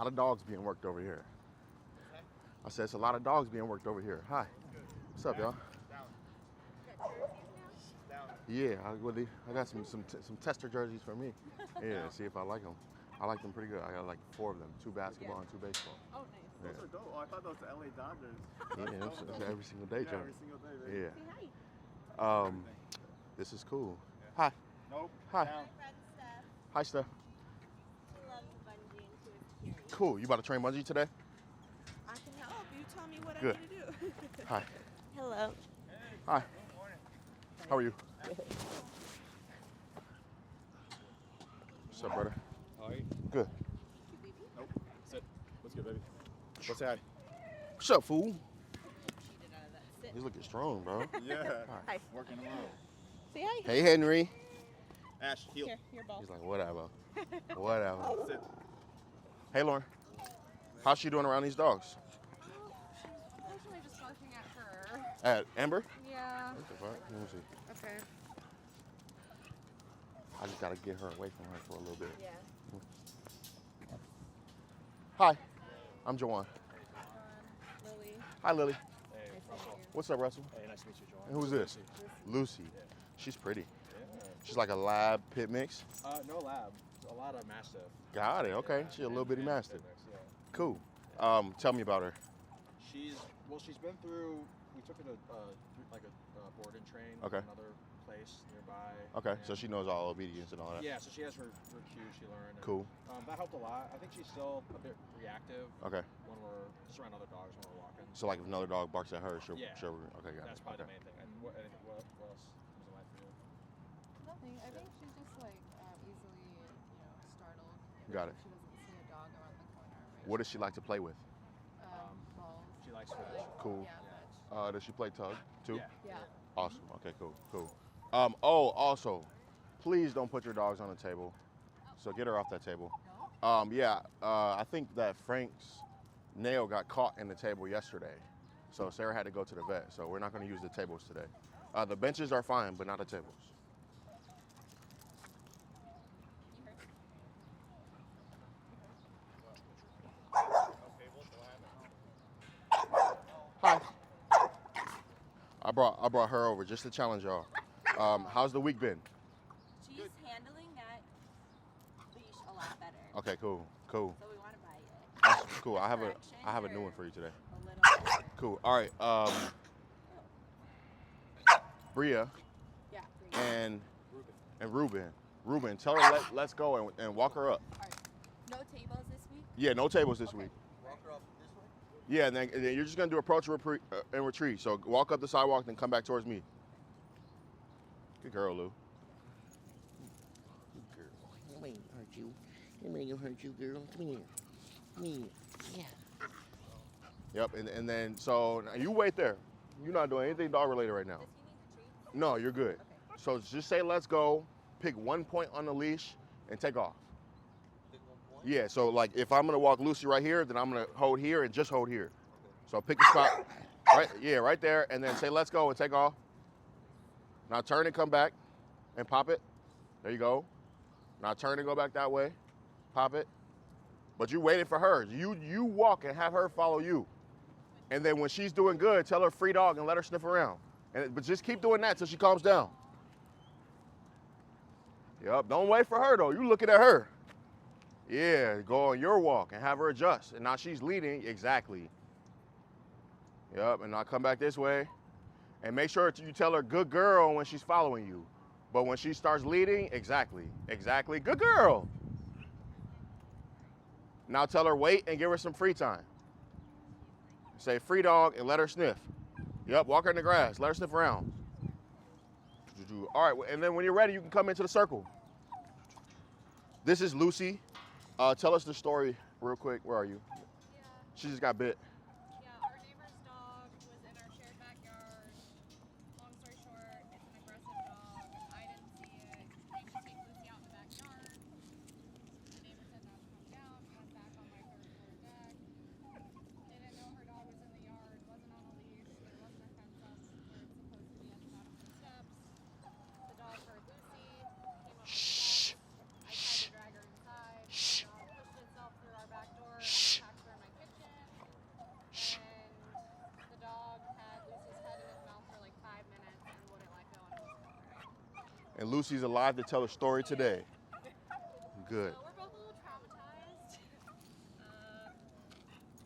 lot of dogs being worked over here. I said it's a lot of dogs being worked over here. Hi. What's up, y'all? Yeah, I got some tester jerseys for me. Yeah, see if I like them. I like them pretty good. I got like 4 of them, 2 basketball and 2 baseball. Oh, nice. Yeah. Those are dope. Oh, I thought those were LA Dodgers. Yeah, it's every single day, Joe. Every single day, baby. Yeah. Say hi. This is cool. Hi. Nope. Hi. Down. My friend Steph. Hi, Steph. She loves bungee and she was curious. Cool. You about to train bungee today? I can help. You tell me what Good. I need to do. Hi. Hello. Hi. How are you? What's up, brother? How are you? Good. Nope. Sit. What's good, baby? Let's say hi. What's up, fool? She did out of that sit. He's looking strong, bro. Yeah. Hi. Working them out. Say hi. Hey, Henry. Ash, heel. Here, your ball. He's like, whatever. Whatever. Sit. Hey, Lauren. How's she doing around these dogs? She's actually just barking at her. At Amber? Yeah. What the fuck? Let me see. Okay. I just gotta get her away from her for a little bit. Yeah. Hi. I'm Jawan. Lily. Hi, Lily. Hey, Nice to meet you. What's up, Russell? hey, nice to meet you, Joanne. And who's this? Lucy. Yeah. She's pretty. Yeah. She's like a lab pit mix. No lab. A lot of mastiff. Got it. Okay. Yeah, She's a little bitty and mastiff. pit mix, yeah. Cool. Tell me about her. She's been through. We took her to like a board and train. Okay. Another place nearby. Okay. and- So she knows all obedience and all that. Yeah, so she has her cues she learned. and, Cool. That helped a lot. I think she's still a bit reactive Okay. when we're just around other dogs when we're walking. So like if another dog barks at her, she'll, Yeah. okay, got That's it. probably Okay. the main thing. And what else comes to mind for you? Nothing. I think she's just like easily, startled. Got it. She doesn't see a dog around the corner. Right? What does she like to play with? Balls. She likes Or, fetch. like, Cool. Yeah, fetch. Does she play tug too? Yeah. Yeah. Awesome. Okay, cool. Also, please don't put your dogs on the table. So get her off that table. I think that Frank's nail got caught in the table yesterday. So Sarah had to go to the vet. So we're not going to use the tables today. The benches are fine, but not the tables. Hi. I brought her over just to challenge y'all. How's the week been? She's handling that leash a lot better. Okay, cool. So we want to buy it. Awesome, cool. I have a new one for you today. A little better. Cool. All right. Bria Yeah. Bring it. and Ruben, tell her let's go and walk her up. All right. No tables this week? Yeah, no tables this week. Walk her up this way? Yeah, and then you're just gonna do approach and retreat. So walk up the sidewalk, then come back towards me. Good girl, Lou. Good girl. Come here, hurt you. Come here, hurt you, girl. Come here. Come here. Yeah. Yep, and then so now you wait there. You're not doing anything dog related right now. Does he need the treats? No, you're good. Okay. So just say let's go. Pick one point on the leash and take off. Yeah, so like if I'm gonna walk Lucy right here, then I'm gonna hold here and just hold here. So pick a spot, right? Yeah, right there, and then say let's go and take off. Now turn and come back, and pop it. There you go. Now turn and go back that way, pop it. But you waiting for her. You walk and have her follow you, and then when she's doing good, tell her free dog and let her sniff around. But just keep doing that till she calms down. Yep. Don't wait for her though. You looking at her. Yeah, go on your walk and have her adjust. And now she's leading, exactly. Yep, and now come back this way. And make sure you tell her good girl when she's following you. But when she starts leading, exactly, good girl. Now tell her wait and give her some free time. Say free dog and let her sniff. Yep, walk her in the grass, let her sniff around. All right, and then when you're ready, you can come into the circle. This is Lucy. Tell us the story real quick. Where are you? Yeah. She just got bit. Yeah, our neighbor's dog was in our shared backyard. Long story short, it's an aggressive dog. I didn't see it. Came to take Lucy out in the backyard. The neighbor said not to come down. Went back on my third floor deck. Didn't know her dog was in the yard. Wasn't on a leash. There wasn't a fence up where it's supposed to be at the bottom of the steps. The dog heard Lucy. Came up the steps. I tried to drag her inside. The dog pushed itself through our back door. And Lucy's alive to tell a story today. Good. So we're both a little traumatized.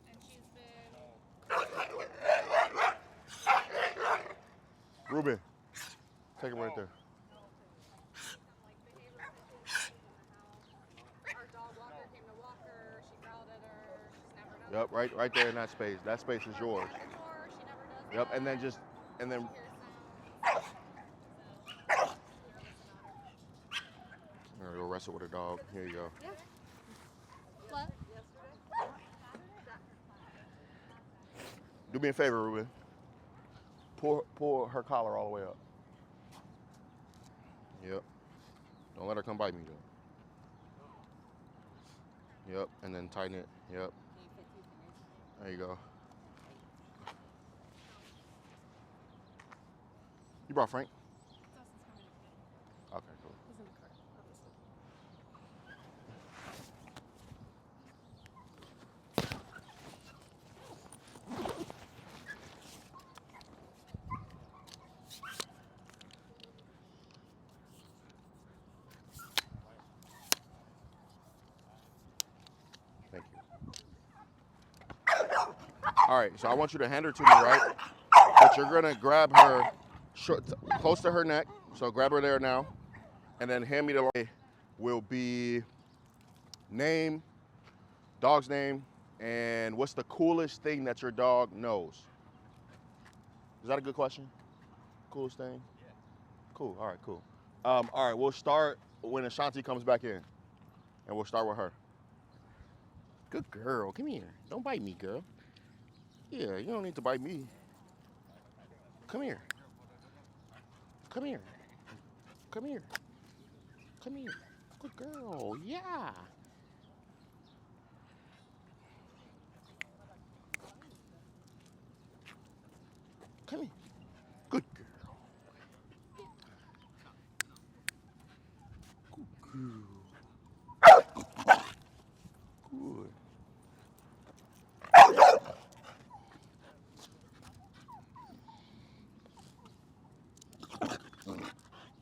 And she's been Ruben, take him right there. some like behavior issues in the house. Our dog walker came to walk her. She growled at her. She's never done Yep, right there in that space. That space is yours. that before. She never does Yep, that. and then She hears sounds. So nervous about her. All right, go wrestle with a dog. Here you go. Yeah. What? Do me a favor, Ruben. Pull her collar all the way up. Yep. Don't let her come bite me though. Yep, and then tighten it. Yep. There you go. You brought Frank? Okay, cool. He's in the car, obviously. Thank you. All right, so I want you to hand her to me, right? But you're gonna grab her close to her neck. So grab her there now, and then hand me the will be name, dog's name, and what's the coolest thing that your dog knows? Is that a good question? Coolest thing? Yeah. Cool. All right. Cool. All right. We'll start when Ashanti comes back in, and we'll start with her. Good girl. Come here. Don't bite me, girl. Yeah, you don't need to bite me. Come here. Come here. Come here. Come here. Good girl. Yeah. Come here. Good girl. Good girl. Good.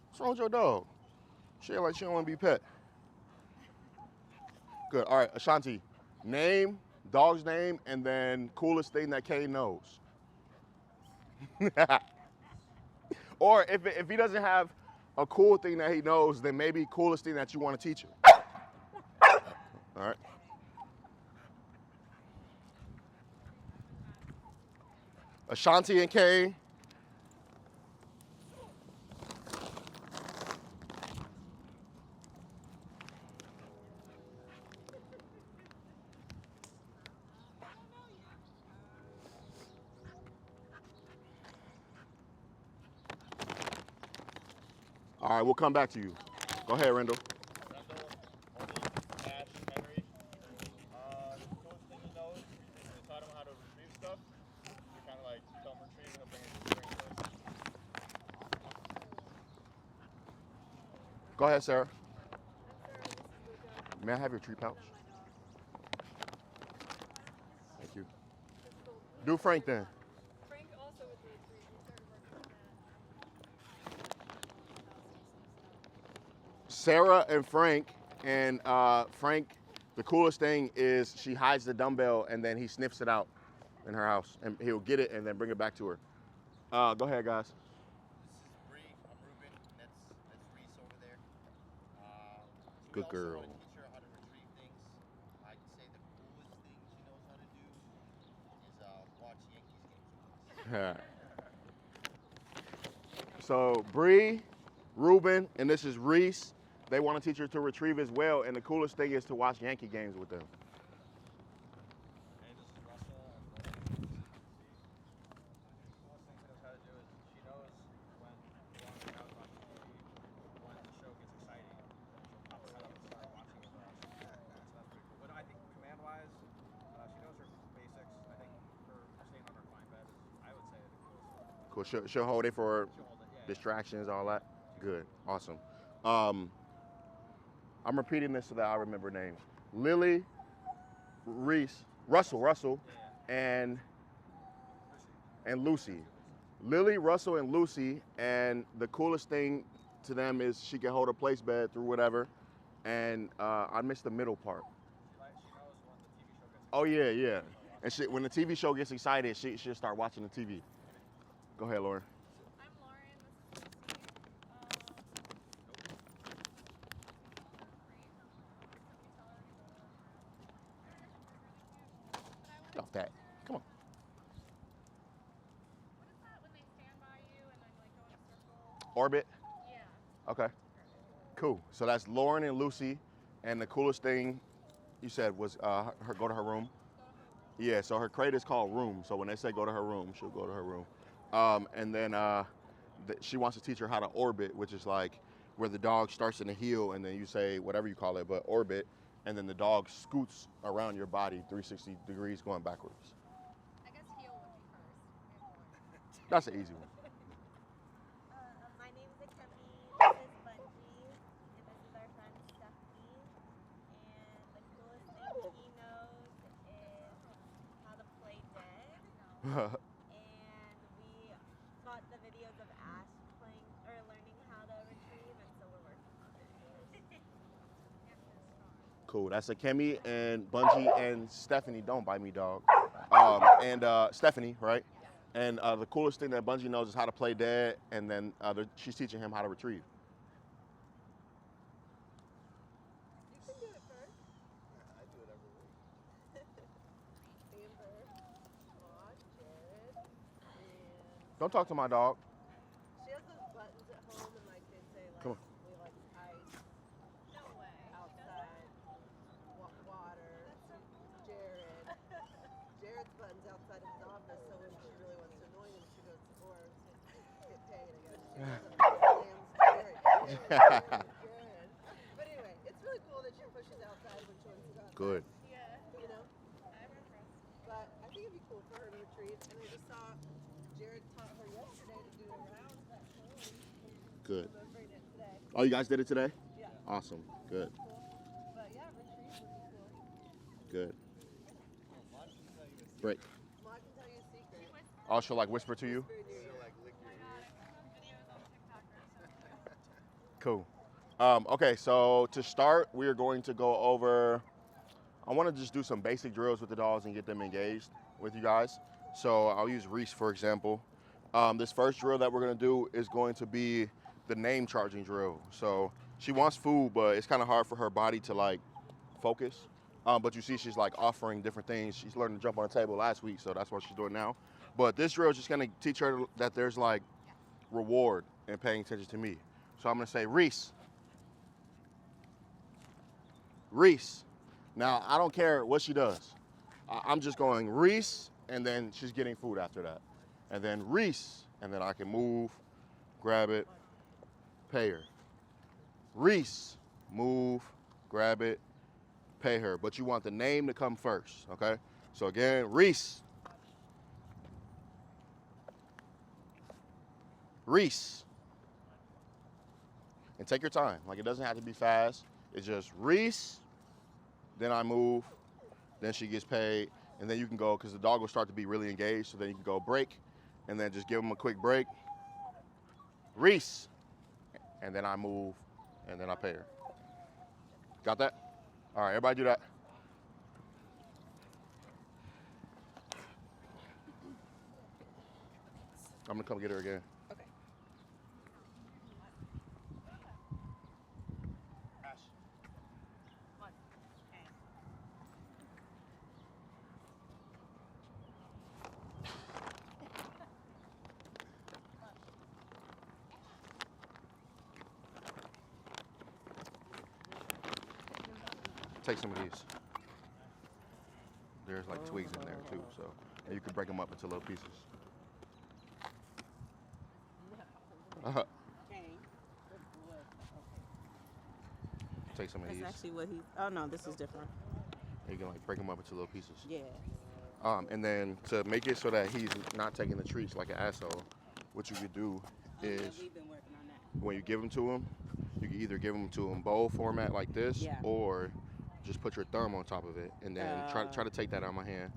What's wrong with your dog? She act like she don't want to be pet. Good. All right, Ashanti. Name, dog's name, and then coolest thing that Kane knows. Or if he doesn't have a cool thing that he knows, then maybe coolest thing that you want to teach him. All right. Ashanti and Kane. All right, we'll come back to you. Go ahead, Rendell. Leash, Henry. The coolest thing he knows is they taught him how to retrieve stuff. You kind of like tell him retrieve and he'll bring it to us. Go ahead, Sarah. May I have your tree pouch? Thank you. Do Frank then. Frank also with the tree. We started working on that. Sarah and Frank, and Frank, the coolest thing is she hides the dumbbell and then he sniffs it out in her house, and he'll get it and then bring it back to her. Go ahead, guys. This is Bree. I'm Ruben. That's Reese over there. Good We girl. also want to teach her how to retrieve things. I'd say the coolest thing she knows how to do is watch Yankees games. So Bree, Ruben, and this is Reese. They want to teach her to retrieve as well, and the coolest thing is to watch Yankee games with them. Hey, this is Russell. The coolest thing she knows how to do is she knows when we're on the couch watching TV, when the show gets exciting, she'll pop her head up and start watching with us. So that's pretty cool. But I think command-wise, she knows her basics. I think for staying on her fine bed is, I would say, the coolest one. Cool. She'll hold it for She'll hold it, yeah. distractions, all that. Good. Awesome. I'm repeating this so that I remember names. Lily, Russell, and Lucy. Lily, Russell, and Lucy, and the coolest thing to them is she can hold a place bed through whatever. And I missed the middle part. She knows when the TV show gets Oh yeah, yeah. And when the TV show gets excited, she'll start watching the TV. Go ahead, Lauren. I'm Lauren. This is Lucy. Get off that. Come on. What is that when they stand by you and then like go in a circle? Orbit. Yeah. Okay. Cool. So that's Lauren and Lucy, and the coolest thing you said was her go to her room. Yeah. So her crate is called Room. So when they say go to her room, she'll go to her room. And then she wants to teach her how to orbit, which is like where the dog starts in the heel, and then you say whatever you call it, but orbit, and then the dog scoots around your body 360 degrees going backwards. I guess heel would be first. That's an easy one. My name is Akemi, this is Bungie, and this is our friend Stephanie. And the coolest thing he knows is how to play dead. And we got the videos of Ash playing or learning how to retrieve, and so we're working on it. Cool. That's Akemi and Bungie and Stephanie. Don't bite me, dog. And Stephanie, right? And the coolest thing that Bungie knows is how to play dead, and then she's teaching him how to retrieve. You can do it first. I do it every week. Amber, Maud, Jared, and Don't talk to my dog. she has those buttons at home, and like they say like Come on. we like ice No way. outside, water. Jared's buttons outside of his office, so when she really wants to annoy him, she goes to or to get paid, I guess. She goes up and slams Jared. But anyway, it's really cool that she pushes outside when she wants to go outside. Good. Yeah. You know? I'm impressed. But I think it'd be cool for her to retrieve. And I just saw Jared taught her yesterday to do around that home. Good. Remembering it today. Oh, you guys did it today? Yeah. Awesome. Good. Cool. But yeah, retrieve would be cool. Good. Break. Ma can tell you a secret. Oh, she'll like whisper to you? Whisper in your ear. Like lick your Oh my god, I saw videos on TikTok or something. Cool. Okay, so to start, we are going to go over, I want to just do some basic drills with the dogs and get them engaged with you guys. So I'll use Reese, for example. This first drill that we're going to do is going to be the name charging drill. So she wants food, but it's kind of hard for her body to like focus. But you see she's like offering different things. She's learning to jump on a table last week, so that's what she's doing now. But this drill is just going to teach her that there's like reward in paying attention to me. So I'm going to say, Reese. Reese. Now, I don't care what she does. I'm just going Reese, and then she's getting food after that. And then Reese, and then I can move, grab it, pay her. Reese, move, grab it, pay her. But you want the name to come first, okay? So again, Reese. Reese. And take your time. Like, it doesn't have to be fast. It's just Reese, then I move, then she gets paid, and then you can go, because the dog will start to be really engaged, so then you can go break, and then just give him a quick break. Reese, and then I move, and then I pay her. Got that? All right, everybody do that. I'm gonna come get her again. Okay. Ash. One. Okay. Take some of these. There's like twigs in there too, so and you can break them up into little pieces. Okay. Take some of That's these. actually what he. Oh no, this is different. You can like break them up into little pieces. Yeah. And then to make it so that he's not taking the treats like an asshole, what you could do is We've been working on that. when you give them to him, you can either give them to him bowl format like this, Yeah. or just put your thumb on top of it and then try to take that out of my hand.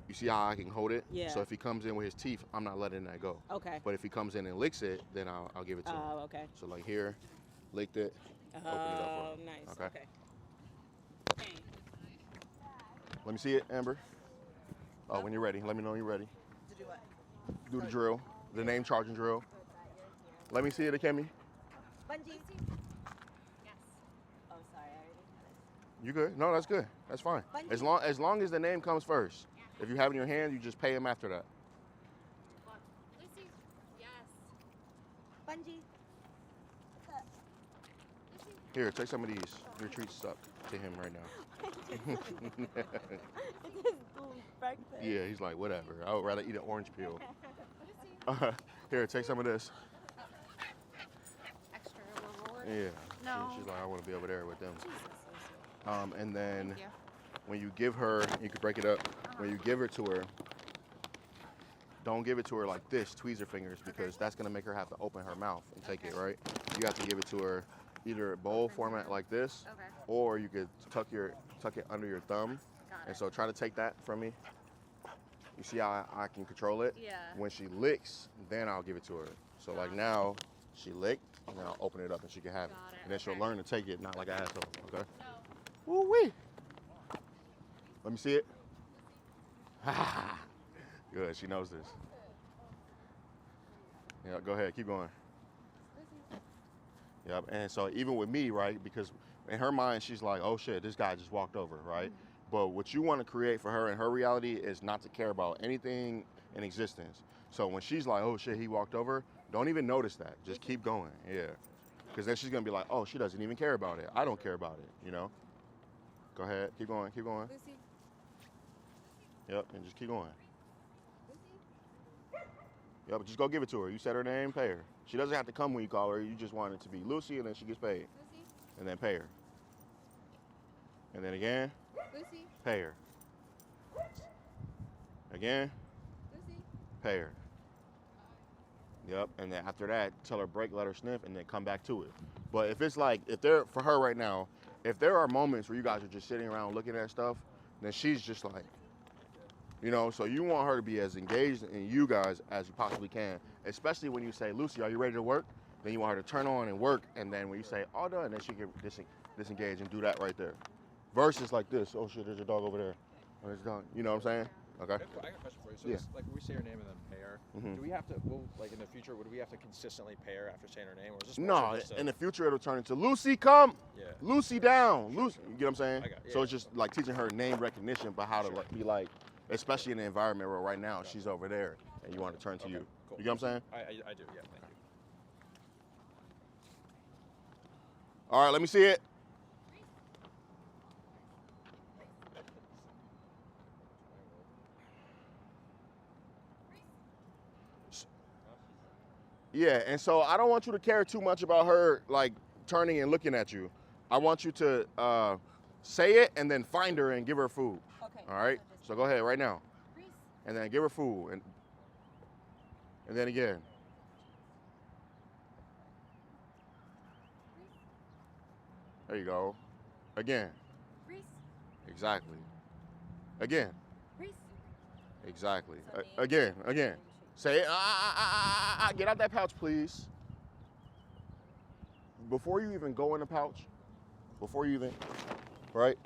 you see how I can hold it? Yeah. So if he comes in with his teeth, I'm not letting that go. Okay. But if he comes in and licks it, then I'll give it to him. Oh, okay. So like here, licked it, open it up for him. Nice. Okay. Okay. Dang. Let me see it, Amber. Oh, when you're ready, let me know when you're ready. To do what? Do the drill, the name charging drill. Let me see it, Akemi. Bungie. Yes. Oh, sorry, I already had it. You good? No, that's good. That's fine. As long as the name comes first. If you have it in your hand, you just pay him after that. Lucy. Yes. Bungie. Lucy. Here, take some of these. Your treats stuck to him right now. It is breakfast. Yeah, he's like, whatever. I would rather eat an orange peel. Lucy. Here, take some of this. Extra reward. Yeah. No. She's like, I want to be over there with them. Jesus, Lucy. And then Thank you. when you give her, you can break it up. When you give it to her, don't give it to her like this, tweezer fingers, because that's gonna make her have to open her mouth and take it, right? You have to give it to her either bowl format like this, Okay. or you could tuck it under your thumb. Got And it. so try to take that from me. You see how I can control it? Yeah. When she licks, then I'll give it to her. So like now, she licked, and then I'll open it up and she can have it. Got it, And then she'll okay. learn to take it, not like an asshole, okay? No. Woo-wee. Let me see it. Good, she knows this. Yeah, go ahead, keep going. Yep, and so even with me, right, because in her mind, she's like, oh shit, this guy just walked over, right? But what you want to create for her in her reality is not to care about anything in existence. So when she's like, oh shit, he walked over, don't even notice that. Just keep going, yeah. Because then she's going to be like, oh, she doesn't even care about it. I don't care about it, you know? Go ahead, keep going, keep going. Lucy. Yep, and just keep going. Lucy. Yep, just go give it to her. You said her name, pay her. She doesn't have to come when you call her. You just want it to be Lucy, and then she gets paid. Lucy. And then pay her. And then again, Lucy. pay her. Again, Lucy. pay her. Yep, and then after that, tell her break, let her sniff, and then come back to it. But if it's like, for her right now, if there are moments where you guys are just sitting around looking at stuff, then she's just like, you know, so you want her to be as engaged in you guys as you possibly can, especially when you say, Lucy, are you ready to work? Then you want her to turn on and work, and then when you say, all done, then she can disengage and do that right there. Versus like this, oh shit, there's a dog over there. Oh, there's a dog. You know what I'm saying? Okay. I got a question for you. So Yeah. this, like when we say her name and then pay her, do we have to, like in the future, would we have to consistently pay her after saying her name? Or is this more No, so just in the future it'll turn into Lucy, come. Yeah. Lucy down. Lucy, you get what I'm saying? I got it, So yeah. it's just like teaching her name recognition, but how to like, be like, especially in the environment where right now she's over there and you want to turn to you. Cool. You get what I'm saying? I do, yeah, thank you. All right, let me see it. Yeah, and so I don't want you to care too much about her like turning and looking at you. I want you to say it and then find her and give her food. Okay. All right. So go ahead right now, Reese. and then give her food, and then again. There you go. Again. Reese. Exactly. Again. Reese. Exactly. So name, Again. Again. name, Say it. Get out that pouch, please. Before you even go in the pouch, right,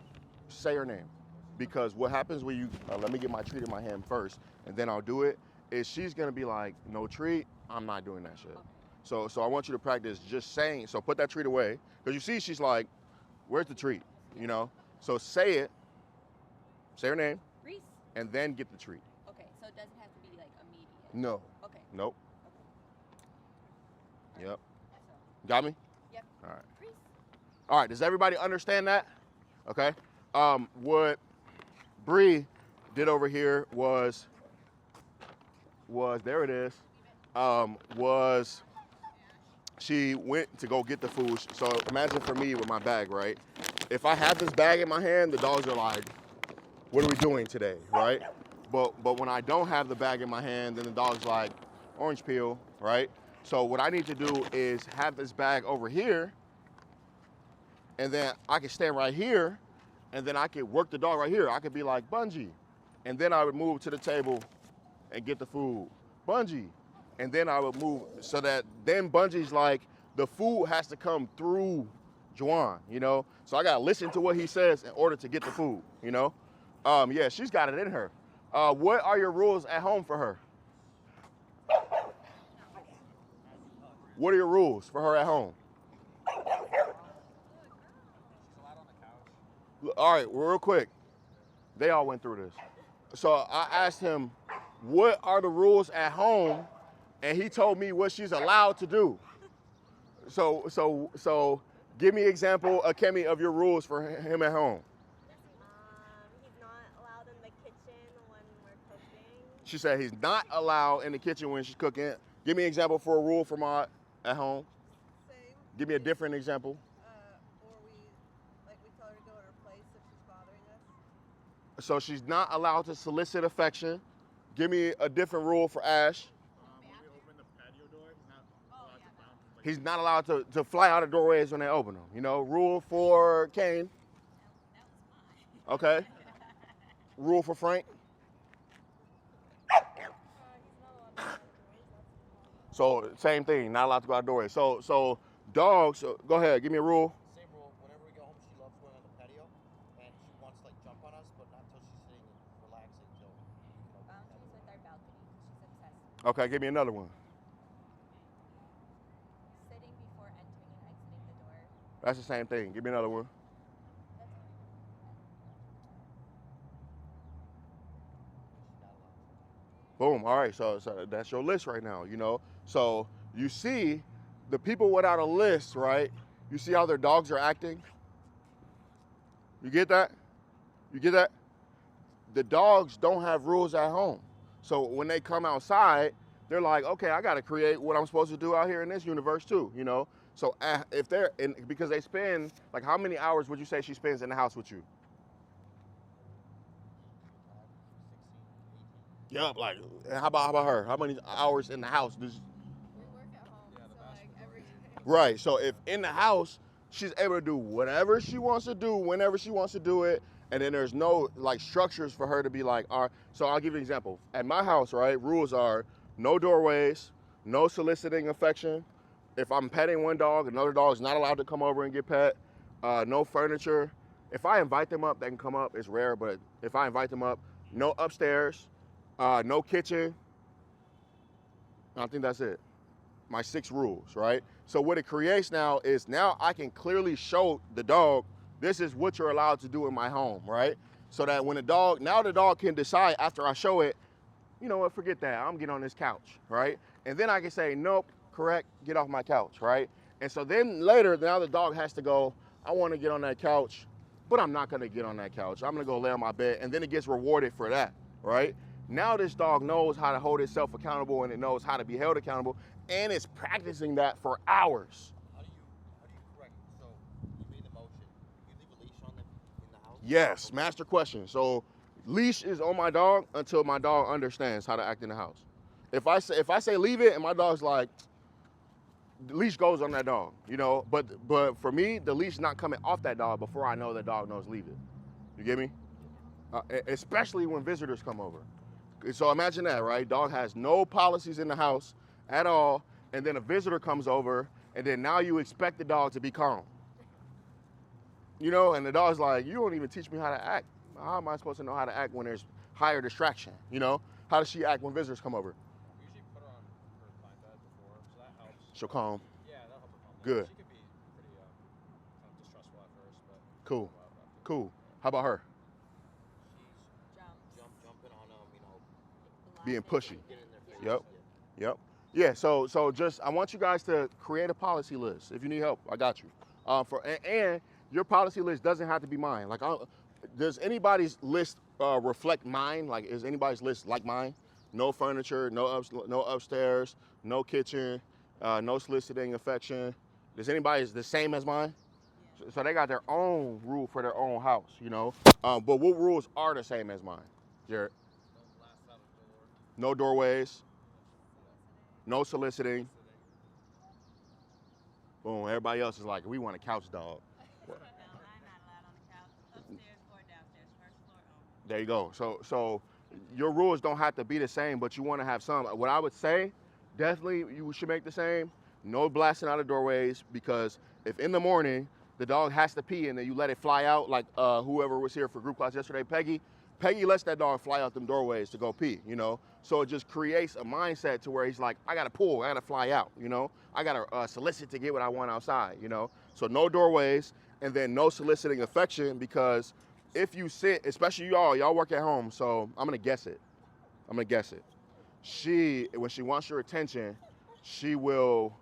say her name. Because what happens when you, let me get my treat in my hand first, and then I'll do it, is she's going to be like, no treat, I'm not doing that shit. So I want you to practice just saying, so put that treat away. Because you see she's like, where's the treat, you know? So say it, say her name, Reese. and then get the treat. Okay, so it doesn't have to be like immediate. No. Okay. Nope. Yep. So, Got me? yep. All right. Reese. All right, does everybody understand that? Okay. What Bree did over here was there it is. Was she went to go get the food. So imagine for me with my bag, right? If I have this bag in my hand, the dogs are like, what are we doing today, right? But when I don't have the bag in my hand, then the dog's like, orange peel, right? So what I need to do is have this bag over here, and then I can stand right here, and then I can work the dog right here. I could be like, Bungie, and then I would move to the table and get the food. Bungee. And then I would move so that then Bungee's like, the food has to come through Juwan, you know? So I gotta listen to what he says in order to get the food, you know? Yeah, she's got it in her. What are your rules at home for her? What are your rules for her at home? She's allowed on the couch. All right, real quick. They all went through this. So I asked him, what are the rules at home? And he told me what she's allowed to do. So give me an example, Kemi, of your rules for him at home. He's not allowed in the kitchen when we're cooking. She said he's not allowed in the kitchen when she's cooking. Give me an example for a rule for Maud at home. Same. Give me a different example. Or we tell her to go in her place if she's bothering us. So she's not allowed to solicit affection. Give me a different rule for Ash. When we open the patio door, he's not allowed to bounce. He's not allowed to fly out of doorways when they open them. You know, rule for Kane. Okay. Rule for Frank. So same thing, not allowed to go out doorways. So dogs, go ahead, give me a rule. Same rule. Whenever we go home, she loves going on the patio, and she wants to like jump on us, but not until she's sitting and relaxing. Till we can open the Boundaries patio. with our balcony because she's obsessed. Okay, give me another one. Sitting before entering and exiting the door. That's the same thing. Give me another one. Boom. All right. So that's your list right now, you know. So you see the people without a list, right? You see how their dogs are acting? You get that? You get that? The dogs don't have rules at home. So when they come outside, they're like, okay, I got to create what I'm supposed to do out here in this universe too, you know? So if they're in, because they spend, like how many hours would you say she spends in the house with you? Yup, like, how about her? How many hours in the house does? We work at home, so like every day. Right. So if in the house, she's able to do whatever she wants to do, whenever she wants to do it, and then there's no like structures for her to be like, all right. So I'll give you an example. At my house, right, rules are no doorways, no soliciting affection. If I'm petting one dog, another dog is not allowed to come over and get pet. No furniture. If I invite them up, they can come up. It's rare, but if I invite them up, no upstairs. No kitchen. I think that's it. My 6 rules, right? So what it creates now is now I can clearly show the dog, this is what you're allowed to do in my home, right? So that when the dog can decide after I show it, you know what, forget that, I'm getting on this couch, right? And then I can say, nope, correct, get off my couch, right? And so then later, now the dog has to go, I want to get on that couch, but I'm not gonna get on that couch. I'm gonna go lay on my bed, and then it gets rewarded for that, right? Now this dog knows how to hold itself accountable and it knows how to be held accountable, and it's practicing that for hours. How do you correct? So you made the motion. You leave a leash on them in the house? Yes, master question. So leash is on my dog until my dog understands how to act in the house. If I say leave it and my dog's like, the leash goes on that dog, you know. But for me, the leash is not coming off that dog before I know the dog knows leave it. You get me? Especially when visitors come over. So imagine that, right? Dog has no policies in the house at all, and then a visitor comes over, and then now you expect the dog to be calm. You know, and the dog's like, you don't even teach me how to act. How am I supposed to know how to act when there's higher distraction, you know? How does she act when visitors come over? We usually put her on her recline bed before, so that helps. She'll calm. Yeah, that'll help her calm down. Good. She can be pretty kind of distrustful at first, but Cool. after. Cool. How about her? Jumping on them, you know. Being pushy. Get in their face. Yep. Yep. Yeah, so just I want you guys to create a policy list. If you need help, I got you. And your policy list doesn't have to be mine. Like, does anybody's list reflect mine? Like, is anybody's list like mine? No furniture, no upstairs, no kitchen, no soliciting affection. Does anybody's the same as mine? So they got their own rule for their own house, you know. But what rules are the same as mine, Jared? No blast out of the door. No doorways, no soliciting. Boom, everybody else is like, we want a couch dog. No, I'm not allowed on the couch. Upstairs or downstairs, first floor only. There you go. So your rules don't have to be the same, but you want to have some. What I would say, definitely you should make the same. No blasting out of doorways, because if in the morning the dog has to pee and then you let it fly out, like whoever was here for group class yesterday, Peggy lets that dog fly out them doorways to go pee, you know? So it just creates a mindset to where he's like, I gotta pull, I gotta fly out, you know? I gotta solicit to get what I want outside, you know? So no doorways, and then no soliciting affection, because if you sit, especially y'all work at home, so I'm gonna guess it. When she wants your attention, she will,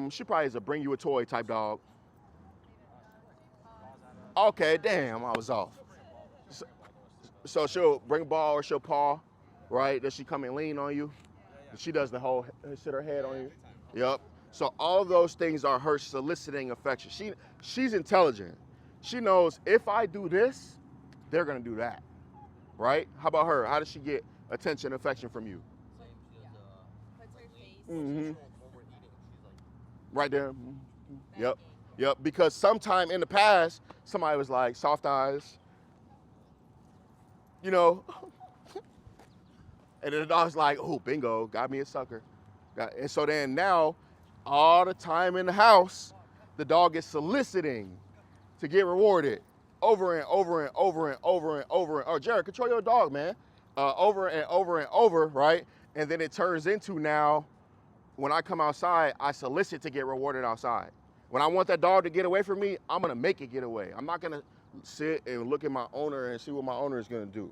she probably is a bring you a toy type dog. Okay, damn, I was off. So she'll bring ball or she'll paw, right? Does she come and lean on you? She does the whole sit her head on you. Yep. So all of those things are her soliciting affection. She's intelligent. She knows if I do this, they're gonna do that, right? How about her? How does she get attention, affection from you? Puts her face. Mm-hmm. When we're eating, she's like, Right there. Yep. Yep. Because sometime in the past, somebody was like, soft eyes, you know, and then the dog's like, oh, bingo, got me a sucker. And so then now, all the time in the house, the dog is soliciting to get rewarded over and over and over and over and over. Oh, Jared, control your dog, man. Over and over and over, right? And then it turns into now, when I come outside, I solicit to get rewarded outside. When I want that dog to get away from me, I'm gonna make it get away. I'm not gonna sit and look at my owner and see what my owner is gonna do.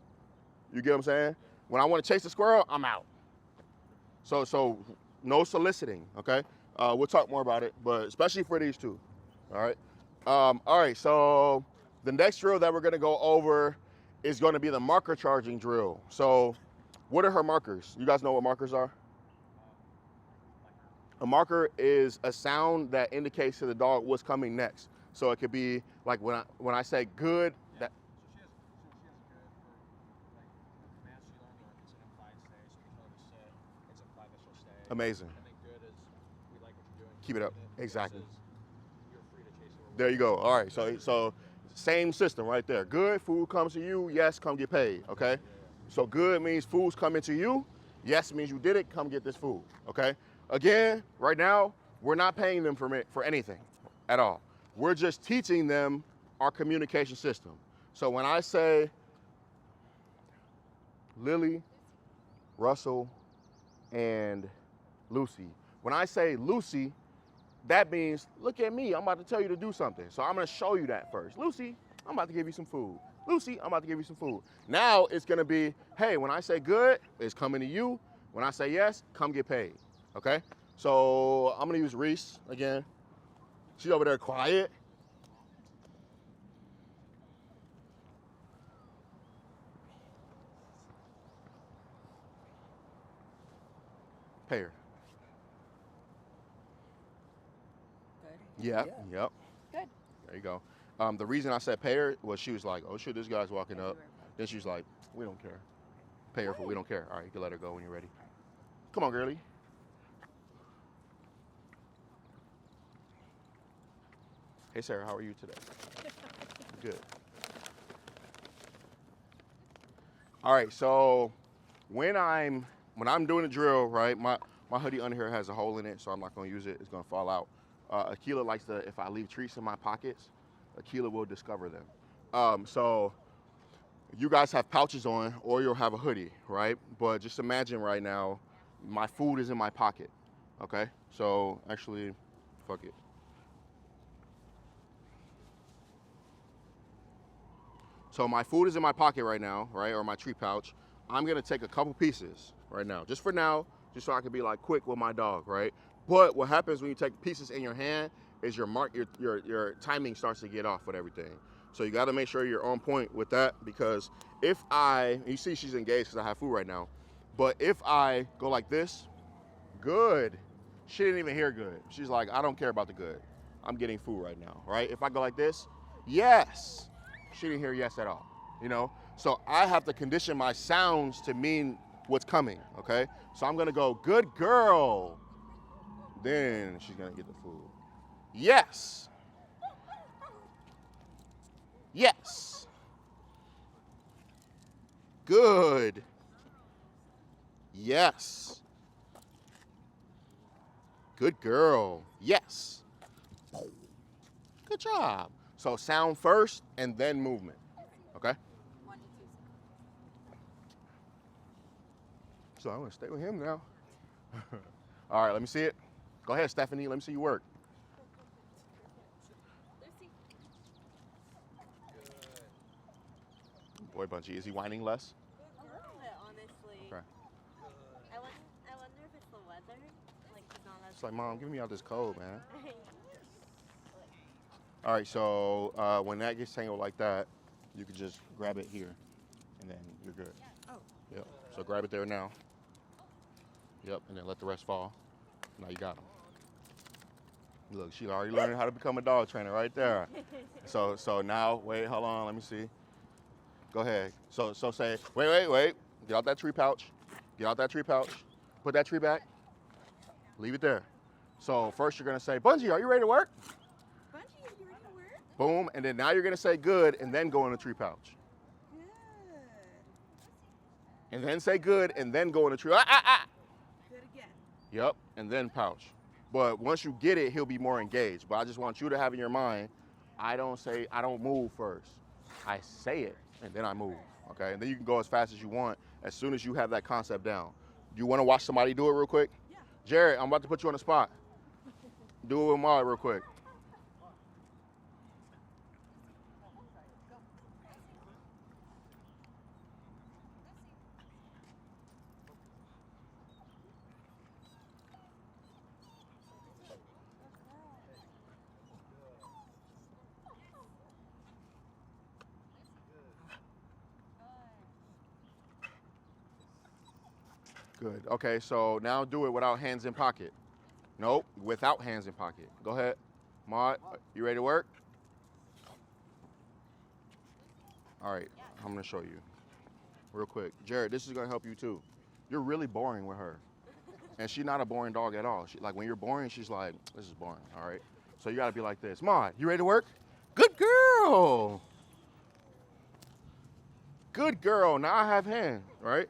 You get what I'm saying? When I wanna chase the squirrel, I'm out. So no soliciting, okay? We'll talk more about it, but especially for these two, all right? All right, so the next drill that we're gonna go over is gonna be the marker charging drill. So what are her markers? You guys know what markers are? A marker is a sound that indicates to the dog what's coming next. So it could be like when I say good, that. So she has good for like the commands she learned, or it's an implied stay. So we tell her to sit, it's implied that she'll stay. Amazing. And then good is we like what you're doing. Keep it up. And Exactly. versus you're free to chase it. There you go. All right. So same system right there. Good, food comes to you. Yes, come get paid. Okay. So good means food's coming to you. Yes means you did it. Come get this food. Okay. Again, right now we're not paying them for anything at all. We're just teaching them our communication system. So when I say Lily, Russell, and Lucy, when I say Lucy, that means, look at me, I'm about to tell you to do something. So I'm gonna show you that first. Lucy, I'm about to give you some food. Lucy, I'm about to give you some food. Now it's gonna be, hey, when I say good, it's coming to you. When I say yes, come get paid, okay? So I'm gonna use Reese again. She's over there quiet. Pay her. Good. Yep, yep. Good. There you go. The reason I said pay her was she was like, oh shit, this guy's walking up. Then she was like, we don't care. Pay her for we don't care. All right, you can let her go when you're ready. Come on, girlie. Hey, Sarah, how are you today? Good. All right, so when I'm doing the drill, right, my hoodie under here has a hole in it, so I'm not gonna use it. It's gonna fall out. Akila likes to, if I leave treats in my pockets, Akila will discover them. So you guys have pouches on, or you'll have a hoodie, right? But just imagine right now, my food is in my pocket, okay? So actually, fuck it. So my food is in my pocket right now, right, or my treat pouch. I'm gonna take a couple pieces right now, just for now, just so I can be like quick with my dog, right? But what happens when you take pieces in your hand is your timing starts to get off with everything. So you gotta make sure you're on point with that, because if you see she's engaged because I have food right now, but if I go like this, good, she didn't even hear good. She's like, I don't care about the good. I'm getting food right now, right? If I go like this, yes. She didn't hear yes at all, you know? So I have to condition my sounds to mean what's coming, okay? So I'm gonna go, good girl. Then she's gonna get the food. Yes. Yes. Good. Yes. Good girl. Yes. Good job. So sound first and then movement. Okay? 1 to 2 seconds. So I'm gonna stay with him now. All right, let me see it. Go ahead, Stephanie. Let me see you work. Lucy. Boy, Bunchy, is he whining less? A little bit, honestly. Okay. I wonder if it's the weather. Like he's not as. It's like, Mom, get me out this cold, man. All right, so when that gets tangled like that, you can just grab it here, and then you're good. Oh. Yep. So grab it there now. Yep, and then let the rest fall. Now you got him. Look, she already learned how to become a dog trainer right there. So now, wait, hold on, let me see. Go ahead. So say, wait. Get out that tree pouch. Get out that tree pouch. Put that tree back. Leave it there. So first you're gonna say, Bungie, are you ready to work? Bungie, are you ready to work? Boom, and then now you're gonna say good, and then go in the tree pouch. Good. And then say good, and then go in the tree. Good again. Yep, and then pouch. But once you get it, he'll be more engaged. But I just want you to have in your mind, I don't move first. I say it, and then I move, okay? And then you can go as fast as you want as soon as you have that concept down. Do you want to watch somebody do it real quick? Yeah. Jared, I'm about to put you on the spot. Do it with Molly real quick. Good. Okay, so now do it without hands in pocket. Nope, without hands in pocket. Go ahead. Maud, you ready to work? All right, I'm gonna show you real quick. Jared, this is gonna help you too. You're really boring with her. And she's not a boring dog at all. Like when you're boring, she's like, this is boring, all right? So you gotta be like this. Maud, you ready to work? Good girl. Good girl, now I have hands, right?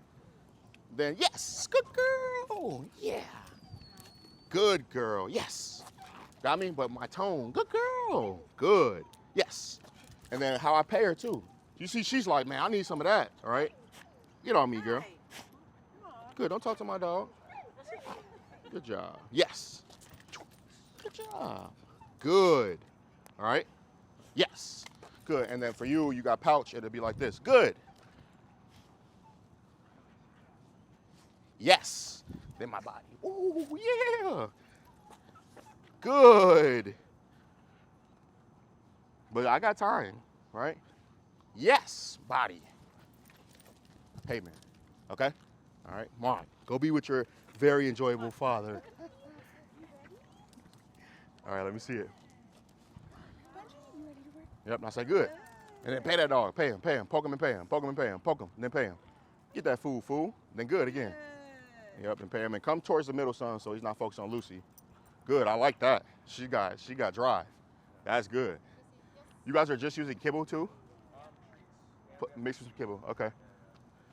Then yes, good girl, yeah. Good girl, yes. Got me? But my tone, good girl, good, yes. And then how I pay her too. You see, she's like, man, I need some of that, all right? Get on me, girl. Hi. Aw. Good, don't talk to my dog. Good job, yes. Good job, good, all right? Yes, good. And then for you, you got pouch, it'll be like this, good. Yes. Then my body. Ooh, yeah. Good. But I got time, right? Yes, body. Payment. Okay? All right, Mom, go be with your very enjoyable father. All right, let me see it. Bungie, you ready to work? Yep, now say good. And then pay that dog. Pay him, poke him and pay him, poke him and pay him, poke him, and then pay him. Get that food, fool. Then good again. Good. Yep, and pay him. And come towards the middle, son, so he's not focused on Lucy. Good, I like that. She got drive. That's good. You guys are just using kibble too? Mix with some kibble, okay.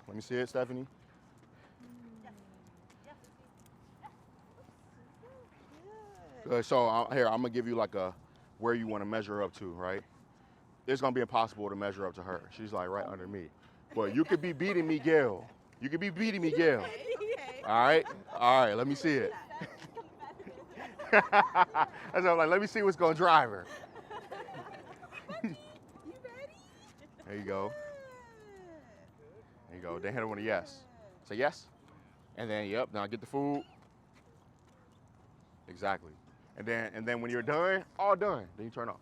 Let me see it, Stephanie. Good, so here, I'm gonna give you like a, where you wanna measure up to, right? It's gonna be impossible to measure up to her. She's like right under me. But you could be beating me, Gail. You could be beating me, Gail. Okay. All right, let me see it. That's what I'm like, let me see what's gonna drive her. You ready? There you go. There you go. Then hit her with a yes. Say yes. And then yep, now get the food. Exactly. And then when you're done, all done, then you turn off.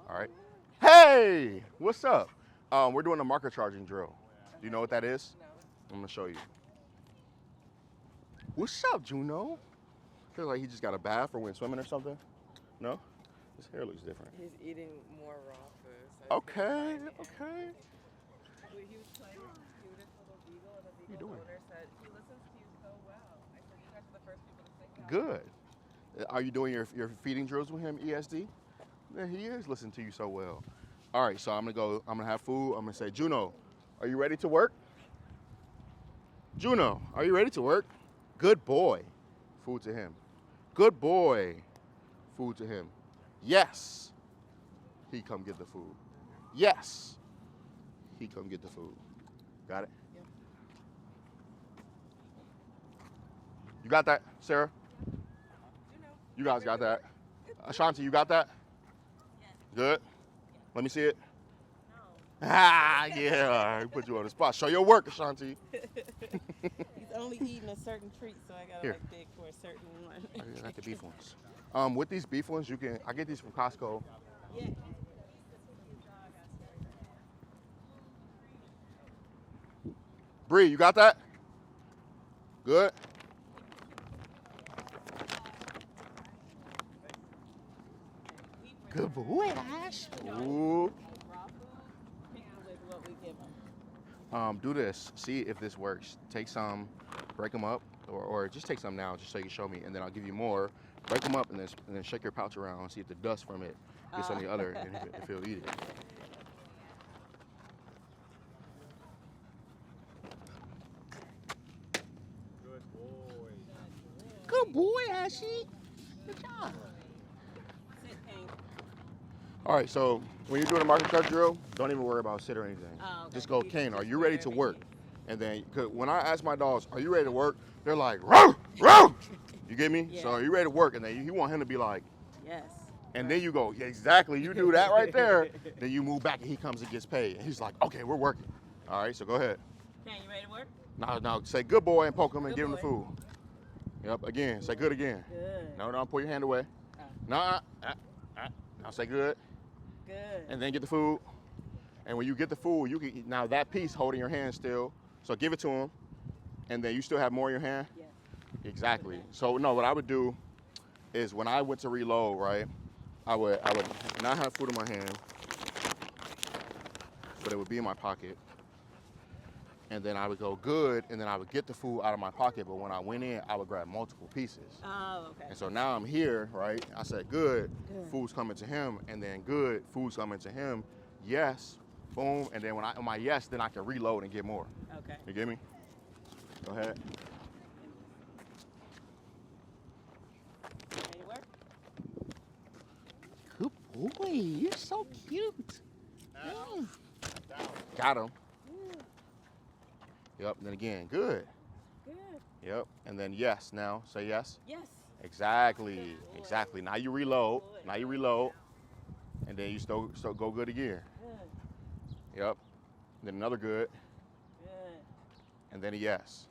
All right. Hey, what's up? We're doing a marker charging drill. Do you know what that is? No. I'm gonna show you. What's up, Juno? Feels like he just got a bath or went swimming or something. No? His hair looks different. He's eating more raw food. So Okay. He was playing with cutest little beagle, and the you beagle doing? owner said, he listens to you so well. I said, you guys are the first people to say that. Good. Are you doing your feeding drills with him, ESD? Yeah, he is listening to you so well. All right, so I'm gonna have food. I'm gonna say, Juno, are you ready to work? Juno, are you ready to work? Good boy. Food to him. Good boy. Food to him. Yes. He come get the food. Yes. He come get the food. Got it? Yep. You got that, Sarah? You know. You guys got that? Ashanti, you got that? Yes. Good? Let me see it. No. Ah, yeah. I put you on the spot. Show your work, Ashanti. He's only eating a certain treat, so I gotta Here. like dig for a certain one. I got the beef ones. With these beef ones, I get these from Costco. Yeah. Bree, you got that? Good? Good boy, Ash. Ooh. Raw food, pick with what we give him. Do this. See if this works. Take some, break them up, or just take some now, just so you can show me, and then I'll give you more. Break them up, and then shake your pouch around and see if the dust from it gets on the other, and if he'll eat it. Good boy. Good boy, Ashy. Good job. Sit, Pink. All right, so when you're doing a market cut drill, don't even worry about sit or anything. Oh, okay. Just go, You Kane, just are you ready to wherever work? he is. And then, cause when I ask my dogs, are you ready to work? They're like, row, row. You get me? Yeah. So are you ready to work? And then you want him to be like, Yes. and then you go, yeah, exactly, you do that right there. Then you move back and he comes and gets paid. And he's like, okay, we're working. All right, so go ahead. Can you ready to work? Now say good boy and poke him and Good give him the boy. food. Yep, again, say good again. Good. No, don't pull your hand away. Oh. Nah, now say good. Good. And then get the food. And when you get the food, you can now that piece holding your hand still. So give it to him, and then you still have more in your hand. Yes. Exactly. So no, what I would do is when I went to reload, right, I would not have food in my hand, but it would be in my pocket. And then I would go good, and then I would get the food out of my pocket. But when I went in, I would grab multiple pieces. Oh, okay. And so now I'm here, right? I said good, Good. food's coming to him, and then good, food's coming to him. Yes, boom, and then when on my yes, then I can reload and get more. Okay. You get me? Go ahead. Ready to work? Good boy, you're so cute. Yeah. Got him. Yep, and then again, good. Good. Yep, and then yes, now, say yes. Yes. Exactly, exactly. Now you reload, and then you still go good again. Good. Yep, then another good, Good. and then a yes.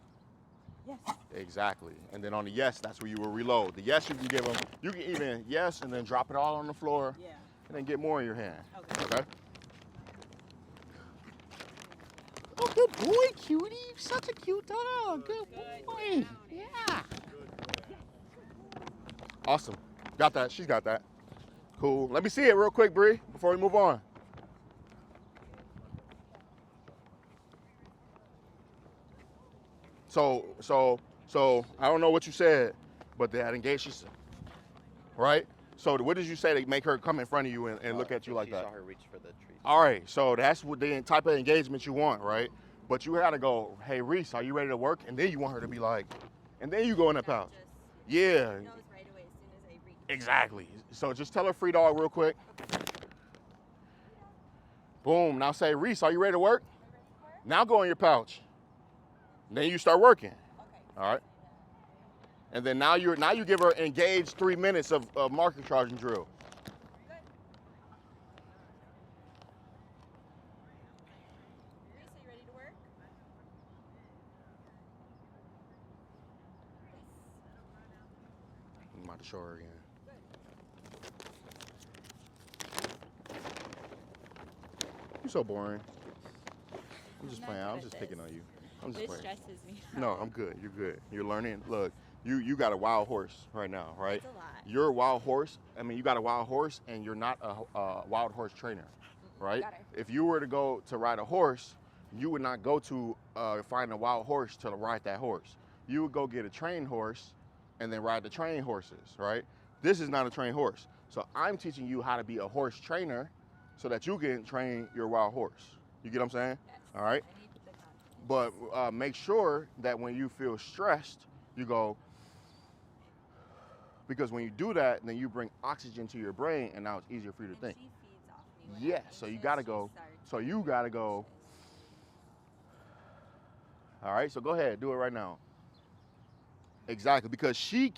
Yes. Exactly, and then on the yes, that's where you will reload. The yes you can give them, you can even yes and then drop it all on the floor, Yeah. and then get more in your hand. Okay. Okay? Oh, good boy, cutie. You're such a cute dog. Good boy. Yeah. Awesome. Got that. She's got that. Cool. Let me see it real quick, Bree, before we move on. So I don't know what you said, but that engaged you, right? So what did you say to make her come in front of you and look at you like she that? saw her reach for the treat. All right, so that's what the type of engagement you want, right? But you gotta go, hey, Reese, are you ready to work? And then you want her to be like, and then you go in the pouch. Just Yeah, knows right away as soon as I reach. exactly. So just tell her free dog real quick. Boom, now say, Reese, are you ready to work? Now go in your pouch. Then you start working. Okay. All right. And then now you give her engaged 3 minutes of marker charging drill. Reese, are you ready to work? I'm about to show her again. You're so boring. I'm just I'm not playing. good I'm at just picking this. on you. I'm just It playing. stresses me. No, I'm good. You're good. You're learning. Look, you got a wild horse right now, right? It's a lot. You're a wild horse. I mean, you got a wild horse, and you're not a wild horse trainer, right? Got it. If you were to go to ride a horse, you would not go to find a wild horse to ride that horse. You would go get a trained horse, and then ride the trained horses, right? This is not a trained horse. So I'm teaching you how to be a horse trainer, so that you can train your wild horse. You get what I'm saying? Yes. All right. I need the confidence. But make sure that when you feel stressed, you go, because when you do that, then you bring oxygen to your brain, and now it's easier for you to think. She feeds off me. When Yeah, I'm so you anxious, gotta she go. starts So you gotta go. All right, so go ahead, do it right now. Exactly, because she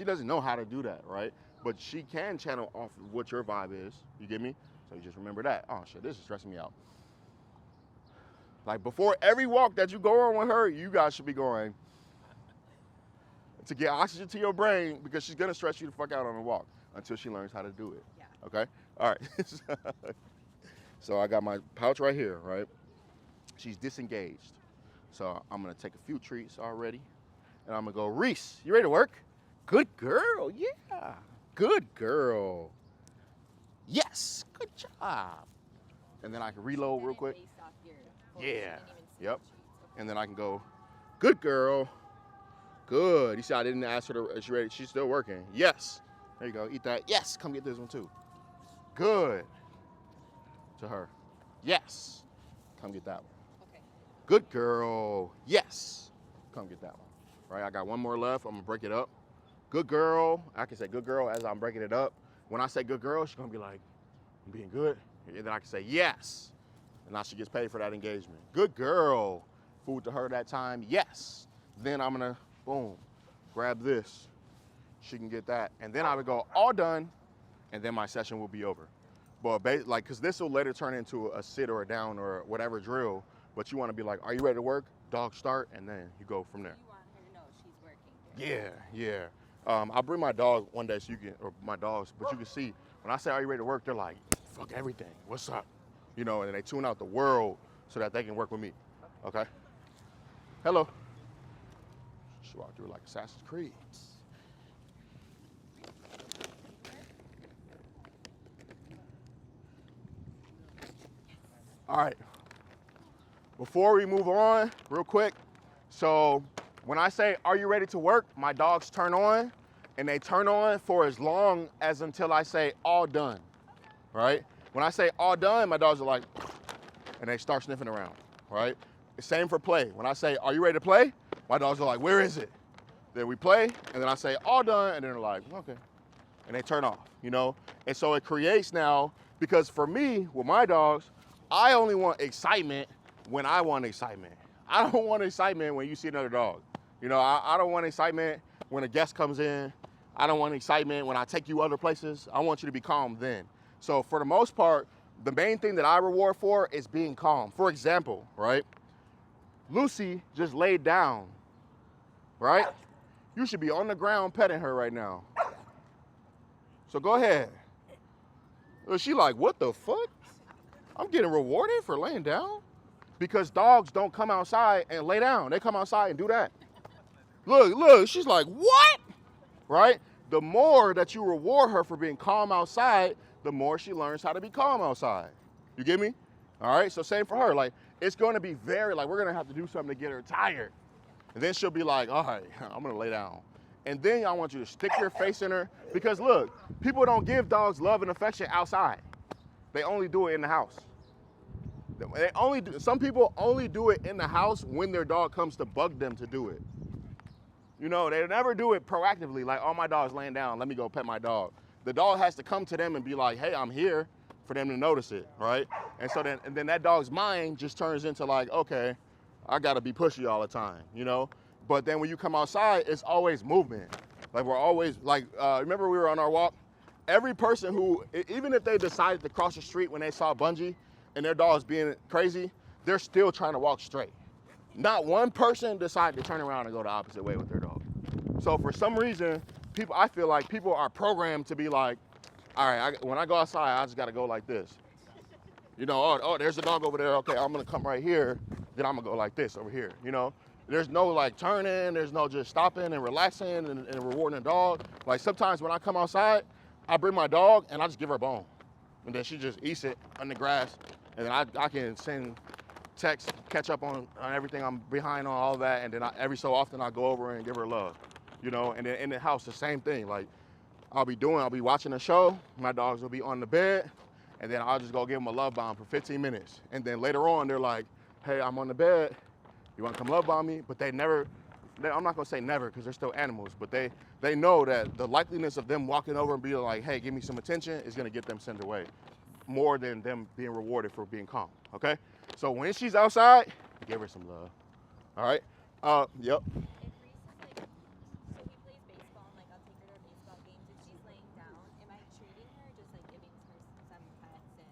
doesn't know how to do that, right? But she can channel off of what your vibe is. You get me? So you just remember that. Oh shit, this is stressing me out. Like before every walk that you go on with her, you guys should be going to get oxygen to your brain, because she's gonna stress you the fuck out on the walk until she learns how to do it. Yeah. Okay? All right. So I got my pouch right here, right? She's disengaged. So I'm gonna take a few treats already. And I'm gonna go, Reese, you ready to work? Good girl, yeah. Good girl. Yes, good job. And then I can reload real quick. Based off your voice, Yeah. you didn't even see Yep. the treats. Okay. And then I can go, good girl. Good. You see, I didn't ask her to, is she ready? She's still working. Yes. There you go, eat that. Yes, come get this one too. Good. To her. Yes. Come get that one. Okay. Good girl. Yes. Come get that one. Right, I got one more left. I'm gonna break it up. Good girl. I can say good girl as I'm breaking it up. When I say good girl, she's gonna be like, I'm being good. And then I can say yes. And now she gets paid for that engagement. Good girl. Food to her that time, yes. Then I'm gonna, boom, grab this. She can get that. And then I would go, all done. And then my session will be over. But like, cause this will later turn into a sit or a down or whatever drill. But you wanna be like, are you ready to work? Dog start, and then you go from there. You want her to know she's working. Yeah. I'll bring my dog one day so you can, or my dogs, but you can see when I say, are you ready to work? They're like, fuck everything. What's up? You know, and they tune out the world so that they can work with me. Okay? Hello. She walked through like Assassin's Creed. All right. Before we move on, real quick, so when I say, are you ready to work? My dogs turn on, and they turn on for as long as until I say all done, right? When I say all done, my dogs are like, and they start sniffing around, right? Same for play. When I say, are you ready to play? My dogs are like, where is it? Then we play, and then I say all done, and then they're like, okay. And they turn off, you know? And so it creates now, because for me, with my dogs, I only want excitement when I want excitement. I don't want excitement when you see another dog. You know, I don't want excitement when a guest comes in. I don't want excitement when I take you other places. I want you to be calm then. So for the most part, the main thing that I reward for is being calm. For example, right? Lucy just laid down, right? You should be on the ground petting her right now. So go ahead. She like, what the fuck? I'm getting rewarded for laying down? Because dogs don't come outside and lay down. They come outside and do that. Look, she's like, what? Right? The more that you reward her for being calm outside, the more she learns how to be calm outside. You get me? All right, so same for her. Like, it's gonna be very, like, we're gonna have to do something to get her tired. And then she'll be like, all right, I'm gonna lay down. And then I want you to stick your face in her, because look, people don't give dogs love and affection outside. They only do it in the house. Some people only do it in the house when their dog comes to bug them to do it. You know, they never do it proactively, like, oh, my dog's laying down, let me go pet my dog. The dog has to come to them and be like, hey, I'm here, for them to notice it, right? And so then that dog's mind just turns into like, okay, I gotta be pushy all the time, you know? But then when you come outside, it's always movement. Like, we're always, like, remember we were on our walk? Every person who, even if they decided to cross the street when they saw Bungie and their dog's being crazy, they're still trying to walk straight. Not one person decided to turn around and go the opposite way with their dog. So for some reason, I feel like people are programmed to be like, all right, when I go outside, I just gotta go like this. You know, oh, there's a dog over there. Okay, I'm gonna come right here. Then I'm gonna go like this over here. You know, there's no like turning. There's no just stopping and relaxing and rewarding a dog. Like sometimes when I come outside, I bring my dog and I just give her a bone, and then she just eats it on the grass, and then I can send text, catch up on everything I'm behind on, all that, and then every so often I go over and give her love. You know, and then in the house the same thing. Like I'll be watching a show. My dogs will be on the bed. And then I'll just go give them a love bomb for 15 minutes. And then later on, they're like, hey, I'm on the bed. You want to come love bomb me? But I'm not gonna say never because they're still animals, but they know that the likeliness of them walking over and being like, hey, give me some attention is gonna get them sent away more than them being rewarded for being calm, okay? So when she's outside, give her some love, all right? Yep. If Reese is like, so he plays baseball, and like I'll take her to baseball games. If she's laying down, am I treating her, or just like giving her some pets and?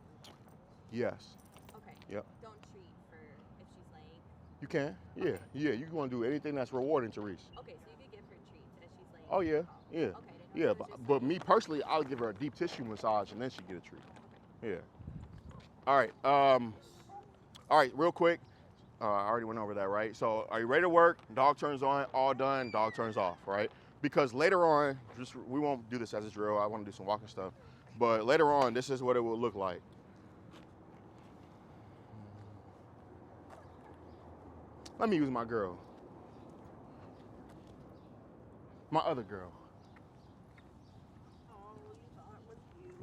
Yes. Okay. Yep. Don't treat for if she's laying. You can, yeah, yeah. You want to do anything that's rewarding to Reese. Okay, so you could give her treats as she's laying. Oh yeah, yeah, Okay. I didn't know yeah. if it was just But me personally, I'll give her a deep tissue massage and then she get a treat. Yeah. All right. All right. Real quick. I already went over that, right? So, are you ready to work? Dog turns on, all done. Dog turns off, right? Because later on, we won't do this as a drill. I want to do some walking stuff, but later on, this is what it will look like. Let me use my girl. My other girl. Oh, you thought it was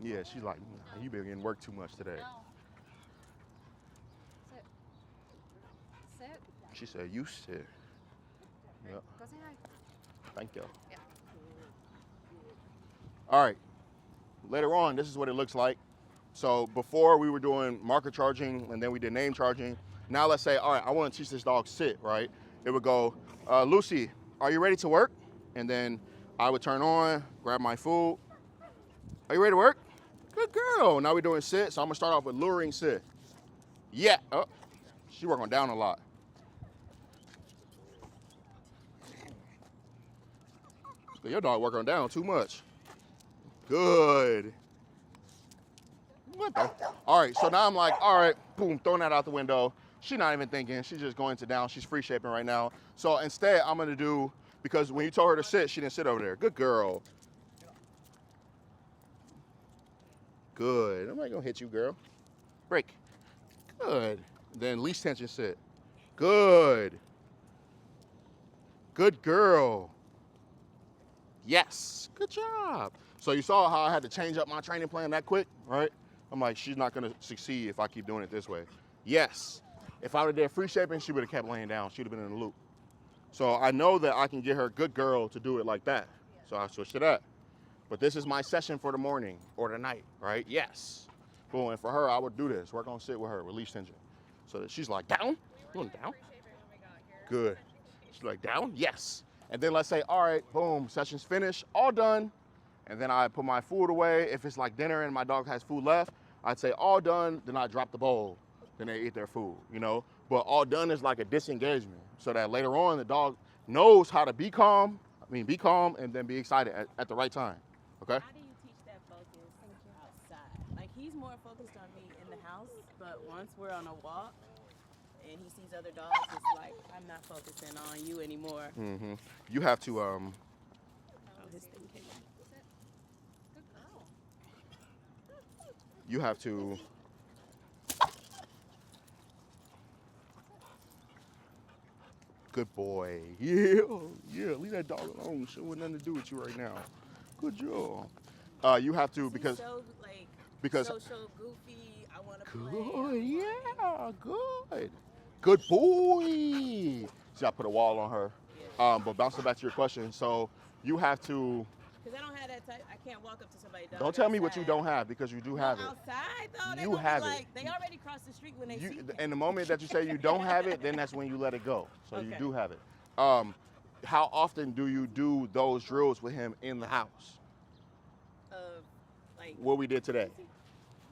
you. Yeah, she's like, nah, you been getting work too much today. No. Sit. Sit. She said, you sit. Yep. Go say hi. Thank you. Yeah. All right. Later on, this is what it looks like. So before we were doing marker charging and then we did name charging. Now let's say, all right, I want to teach this dog sit, right? It would go, Lucy, are you ready to work? And then I would turn on, grab my food. Are you ready to work? Good girl. Now we're doing sit. So I'm gonna start off with luring sit. Yeah. Oh, she working down a lot. Your dog working on down too much. Good. What the? All right, so now I'm like, all right, boom, throwing that out the window. She's not even thinking. She's just going to down. She's free shaping right now. So instead, I'm going to do, because when you told her to sit, she didn't sit over there. Good girl. Good. I'm not going to hit you, girl. Break. Good. Then leash tension sit. Good. Good girl. Yes. Good job. So you saw how I had to change up my training plan that quick, right? I'm like, she's not going to succeed if I keep doing it this way. Yes. If I would have did free shaping, she would have kept laying down. She would have been in the loop. So I know that I can get her good girl to do it like that. So I switched to that. But this is my session for the morning or the night, right? Yes. Boom. And for her, I would do this. Work on sit with her, release tension. So that she's like, down? Doing down? Good. She's like, down? Yes. And then let's say, all right, boom, session's finished, all done. And then I put my food away. If it's like dinner and my dog has food left, I'd say all done, then I drop the bowl. Then they eat their food, you know? But all done is like a disengagement so that later on the dog knows how to be calm and then be excited at the right time, okay? How do you teach that focus outside? Like, he's more focused on me in the house, but once we're on a walk and he sees other dogs, it's like, I'm not focusing on you anymore. Mm-hmm. You have to, Oh, his thing came out. Good girl. you have to, good boy. Yeah, leave that dog alone. She want nothing to do with you right now. Good job. You have to, because, He's so, like, because, so goofy. I want to play. good, yeah, good. Good boy. See, I put a wall on her. But bouncing back to your question, so you have to, Because I don't have that type. I can't walk up to somebody's dog. don't tell me what you outside. don't have, because you do have it. Outside, though, You gonna be have it. like, they already crossed the street when they see me. And the moment that you say you don't have it, then that's when you let it go. So you Okay. do have it. How often do you do those drills with him in the house? Like, What we did today.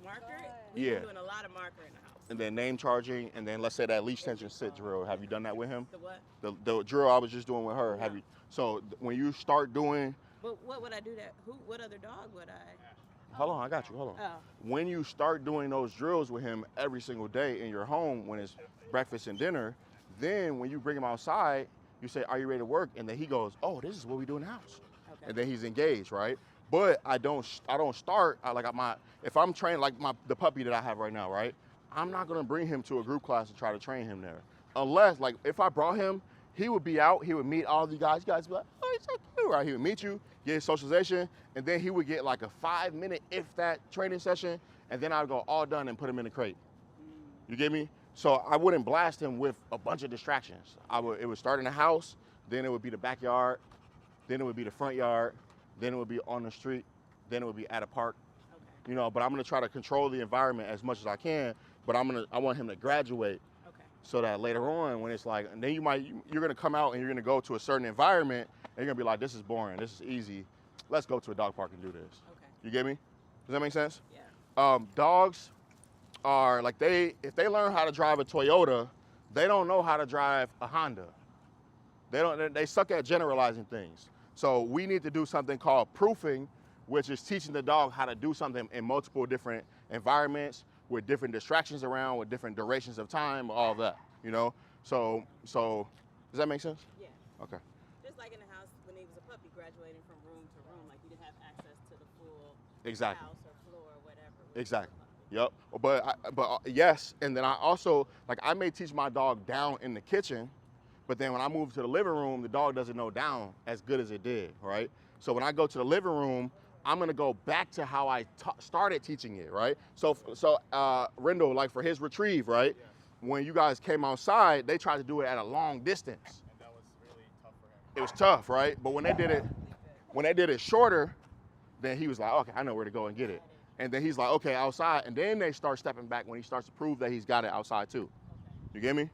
marker? We've Yeah. been doing a lot of marker in the house. And then name charging, and then let's say that leash tension sit drill. Have you done that with him? The what? The drill I was just doing with her. Have you? So when you start doing, But what would I do that? What other dog would I? hold on, I got you. Hold on. Oh. When you start doing those drills with him every single day in your home, when it's breakfast and dinner, then when you bring him outside, you say, "Are you ready to work?" And then he goes, "Oh, this is what we do in the house." Okay. And then he's engaged, right? But I don't start if I'm training like the puppy that I have right now, right? I'm not gonna bring him to a group class and try to train him there, unless like if I brought him, he would be out, he would meet all of you guys. You guys would be like, "Oh, he's so cute," right? He would meet you, get his socialization, and then he would get like a 5-minute, if that, training session, and then I'd go all done and put him in the crate. You get me? So I wouldn't blast him with a bunch of distractions. It would start in the house, then it would be the backyard, then it would be the front yard, then it would be on the street, then it would be at a park. Okay. You know, but I'm gonna try to control the environment as much as I can. But I want him to graduate, Okay. so that later on, when it's like, and then you're gonna come out and you're gonna go to a certain environment, and you're gonna be like, this is boring, this is easy. Let's go to a dog park and do this. Okay. You get me? Does that make sense? Yeah. Dogs are like if they learn how to drive a Toyota, they don't know how to drive a Honda. They suck at generalizing things. So we need to do something called proofing, which is teaching the dog how to do something in multiple different environments with different distractions around, with different durations of time, all that, you know? So does that make sense? Yeah. Okay. Just like in the house when he was a puppy, graduating from room to room, like you didn't have access to the full Exactly. house or floor or whatever. when he was a Exactly. puppy. Yep. But yes, and then I also, like, I may teach my dog down in the kitchen, but then when I move to the living room, the dog doesn't know down as good as it did, right? So when I go to the living room, I'm gonna go back to how I started teaching it, right? So Rendell, like for his retrieve, right? When you guys came outside, they tried to do it at a long distance. And that was really tough for him. It was tough, right? But when they did it shorter, then he was like, okay, I know where to go and get it. And then he's like, okay, outside. And then they start stepping back when he starts to prove that he's got it outside too. You get me?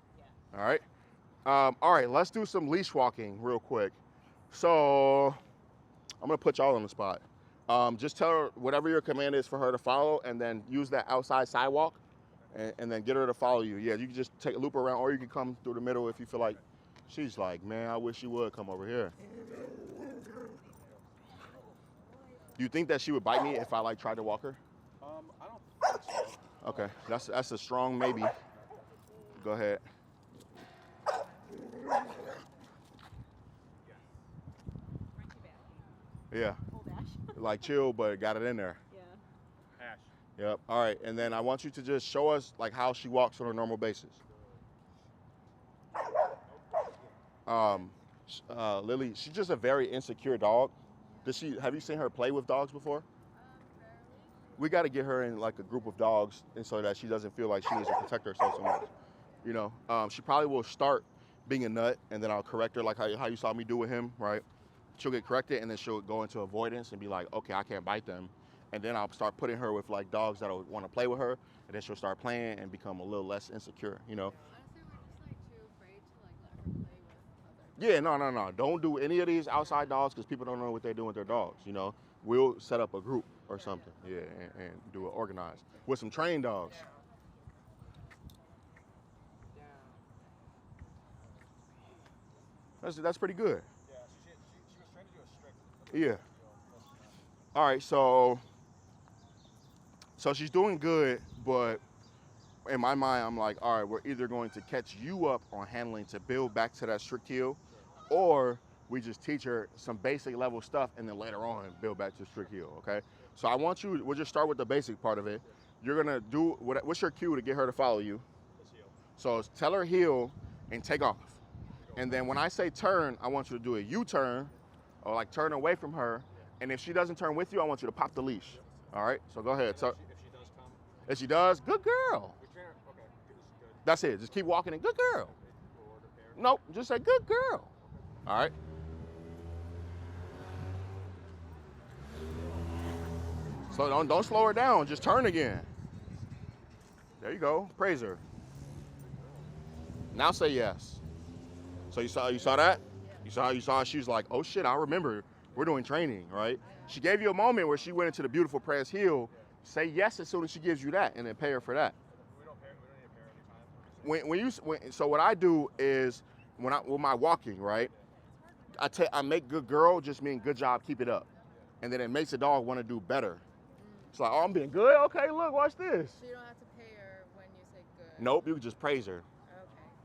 Yeah. All right, let's do some leash walking real quick. So I'm gonna put y'all on the spot. Just tell her whatever your command is for her to follow, and then use that outside sidewalk, and then get her to follow you. Yeah, you can just take a loop around, or you can come through the middle if you feel like. She's like, man, I wish she would come over here. Do you think that she would bite me if I like tried to walk her? I don't think so. Okay, that's a strong maybe. Go ahead. Yeah, Hold Ash. like chill, but got it in there. Yeah. Ash. Yep. All right, and then I want you to just show us like how she walks on a normal basis. Lily, she's just a very insecure dog. Have you seen her play with dogs before? We got to get her in like a group of dogs, and so that she doesn't feel like she needs to protect herself so much. You know, she probably will start being a nut, and then I'll correct her like how you saw me do with him, right? She'll get corrected, and then she'll go into avoidance and be like, okay, I can't bite them. And then I'll start putting her with like dogs that'll want to play with her, and then she'll start playing and become a little less insecure, you know? Honestly, we're just like too afraid to like let her play with other. Yeah, no. Don't do any of these outside dogs because people don't know what they're doing with their dogs, you know? We'll set up a group or something, yeah, and do it organized with some trained dogs. That's pretty good. Yeah, she was trying to do a strict. Yeah. All right, so she's doing good, but in my mind, I'm like, all right, we're either going to catch you up on handling to build back to that strict heel, or we just teach her some basic level stuff and then later on build back to strict heel, okay? So we'll just start with the basic part of it. You're gonna do, what's your cue to get her to follow you? So tell her heel and take off. And then when I say turn, I want you to do a U-turn, or like turn away from her. And if she doesn't turn with you, I want you to pop the leash. All right, so go ahead. So, If she does come, if she does, good girl. we train her. Okay, this is good. That's it, just keep walking and good girl. We'll order pair. Nope, just say good girl. All right. So don't slow her down, just turn again. There you go, praise her. Now say yes. So you saw that? You saw she was like, oh shit, I remember we're doing training, right? She gave you a moment where she went into the beautiful press heel. Say yes as soon as she gives you that, and then pay her for that. We don't need a pair anytime. So what I do is with my walking, right? I make good girl just mean good job, keep it up, and then it makes the dog want to do better. It's like, oh, I'm being good. Okay, look, watch this. So you don't have to pay her when you say good. Nope, you can just praise her. Okay.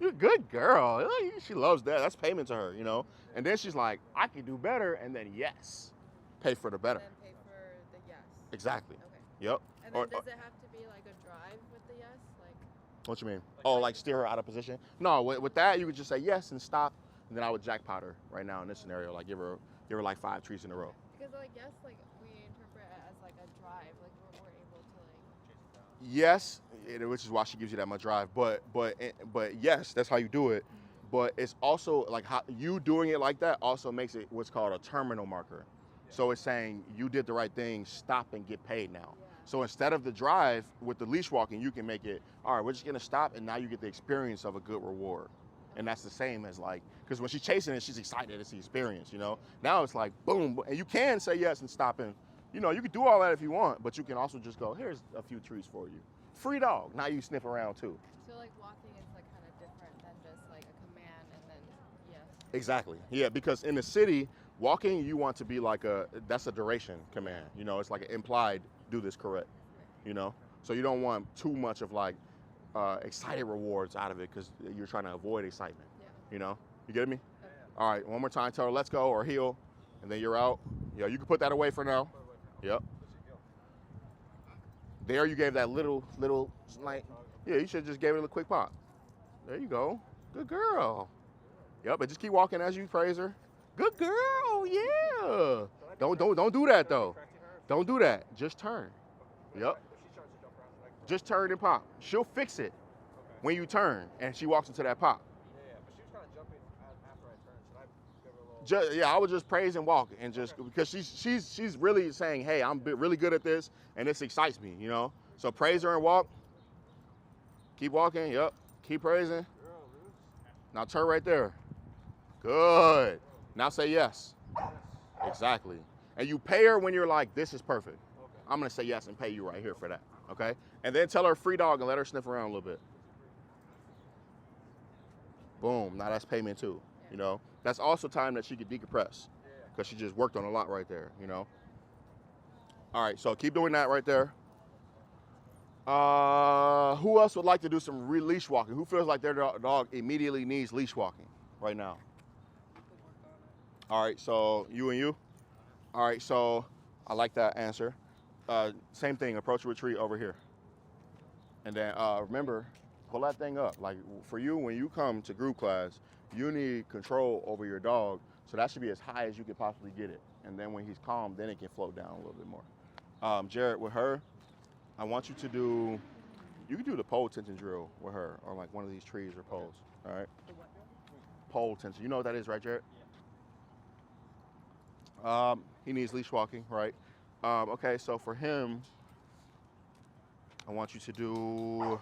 You're a good girl. She loves that. That's payment to her, you know? And then she's like, I can do better, and then yes, pay for the better. And then pay for the yes. Exactly. Okay. Yep. And then does it have to be like a drive with the yes? Like What you mean? Oh, like steer her out of position? No, with that, you could just say yes and stop, and then I would jackpot her right now in this scenario, like give her like 5 treats in a row. because like yes, like we interpret it as like a drive, like we're able to like. Yes, which is why she gives you that much drive. But yes, that's how you do it. But it's also like how you doing it like that also makes it what's called a terminal marker. So it's saying you did the right thing, stop and get paid now. So instead of the drive with the leash walking, you can make it, all right, we're just gonna stop and now you get the experience of a good reward. And that's the same as like, because when she's chasing it, she's excited, it's the experience, you know? Now it's like, boom, and you can say yes and stop and, you know, you can do all that if you want, but you can also just go, here's a few treats for you. Free dog, now you sniff around too. So like walking is like kind of different than just like a command and then yes. Exactly, yeah, because in the city, walking, you want to be like that's a duration command, you know, it's like an implied, do this correct, you know? So you don't want too much of like, excited rewards out of it because you're trying to avoid excitement, you know? You get me? All right, one more time, tell her let's go or heel, and then you're out. Yeah, you can put that away for now. Yep. There you gave that little, like, yeah, you should have just gave it a quick pop. There you go. Good girl. Yep, but just keep walking as you praise her. Good girl, yeah. Don't do that though. Don't do that. Just turn. Yep. Just turn and pop. She'll fix it when you turn and she walks into that pop. Yeah, but she was kind of jumping after I turned. Should I give her a little? Yeah, I would just praise and walk and just because she's really saying, hey, I'm really good at this and this excites me, you know. So praise her and walk. Keep walking. Yep. Keep praising. Now turn right there. Good. Now say yes. Exactly. And you pay her when you're like, this is perfect. I'm gonna say yes and pay you right here for that. Okay? And then tell her free dog and let her sniff around a little bit. Boom. Now that's payment too. You know? That's also time that she could decompress. Because she just worked on a lot right there, you know? All right, so keep doing that right there. Who else would like to do some leash walking? Who feels like their dog immediately needs leash walking right now? All right, so you and you? All right, so I like that answer. Same thing, approach retreat over here. And then remember, pull that thing up. Like for you, when you come to group class, you need control over your dog. So that should be as high as you could possibly get it. And then when he's calm, then it can float down a little bit more. Jared, with her, I want you to do, you can do the pole tension drill with her on like one of these trees or poles, all right? Pole tension, you know what that is, right, Jared? He needs leash walking, right? Okay, so for him, I want you to do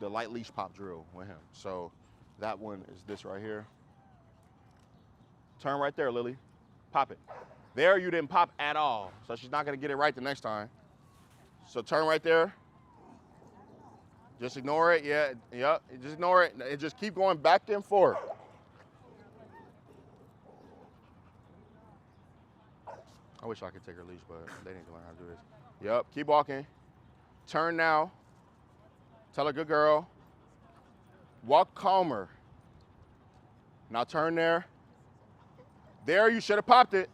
the light leash pop drill with him. So that one is this right here. Turn right there, Lily. Pop it. There you didn't pop at all, so she's not gonna get it right the next time. So turn right there. Just ignore it, yeah, just ignore it. And just keep going back and forth. I wish I could take her leash, but they need to learn how to do this. Yep, keep walking. Turn now. Tell her, good girl. Walk calmer. Now turn there. There, you should have popped it.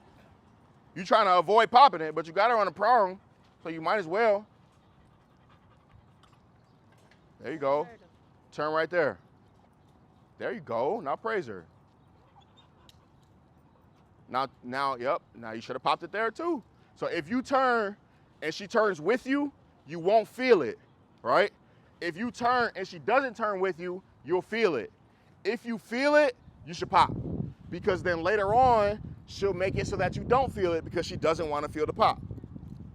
You trying to avoid popping it, but you got her on a prong, so you might as well. There you go. Turn right there. There you go. Now praise her. Now, yep. Now you should have popped it there too. So if you turn and she turns with you, you won't feel it, right? If you turn and she doesn't turn with you, you'll feel it. If you feel it, you should pop. Because then later on, she'll make it so that you don't feel it because she doesn't want to feel the pop.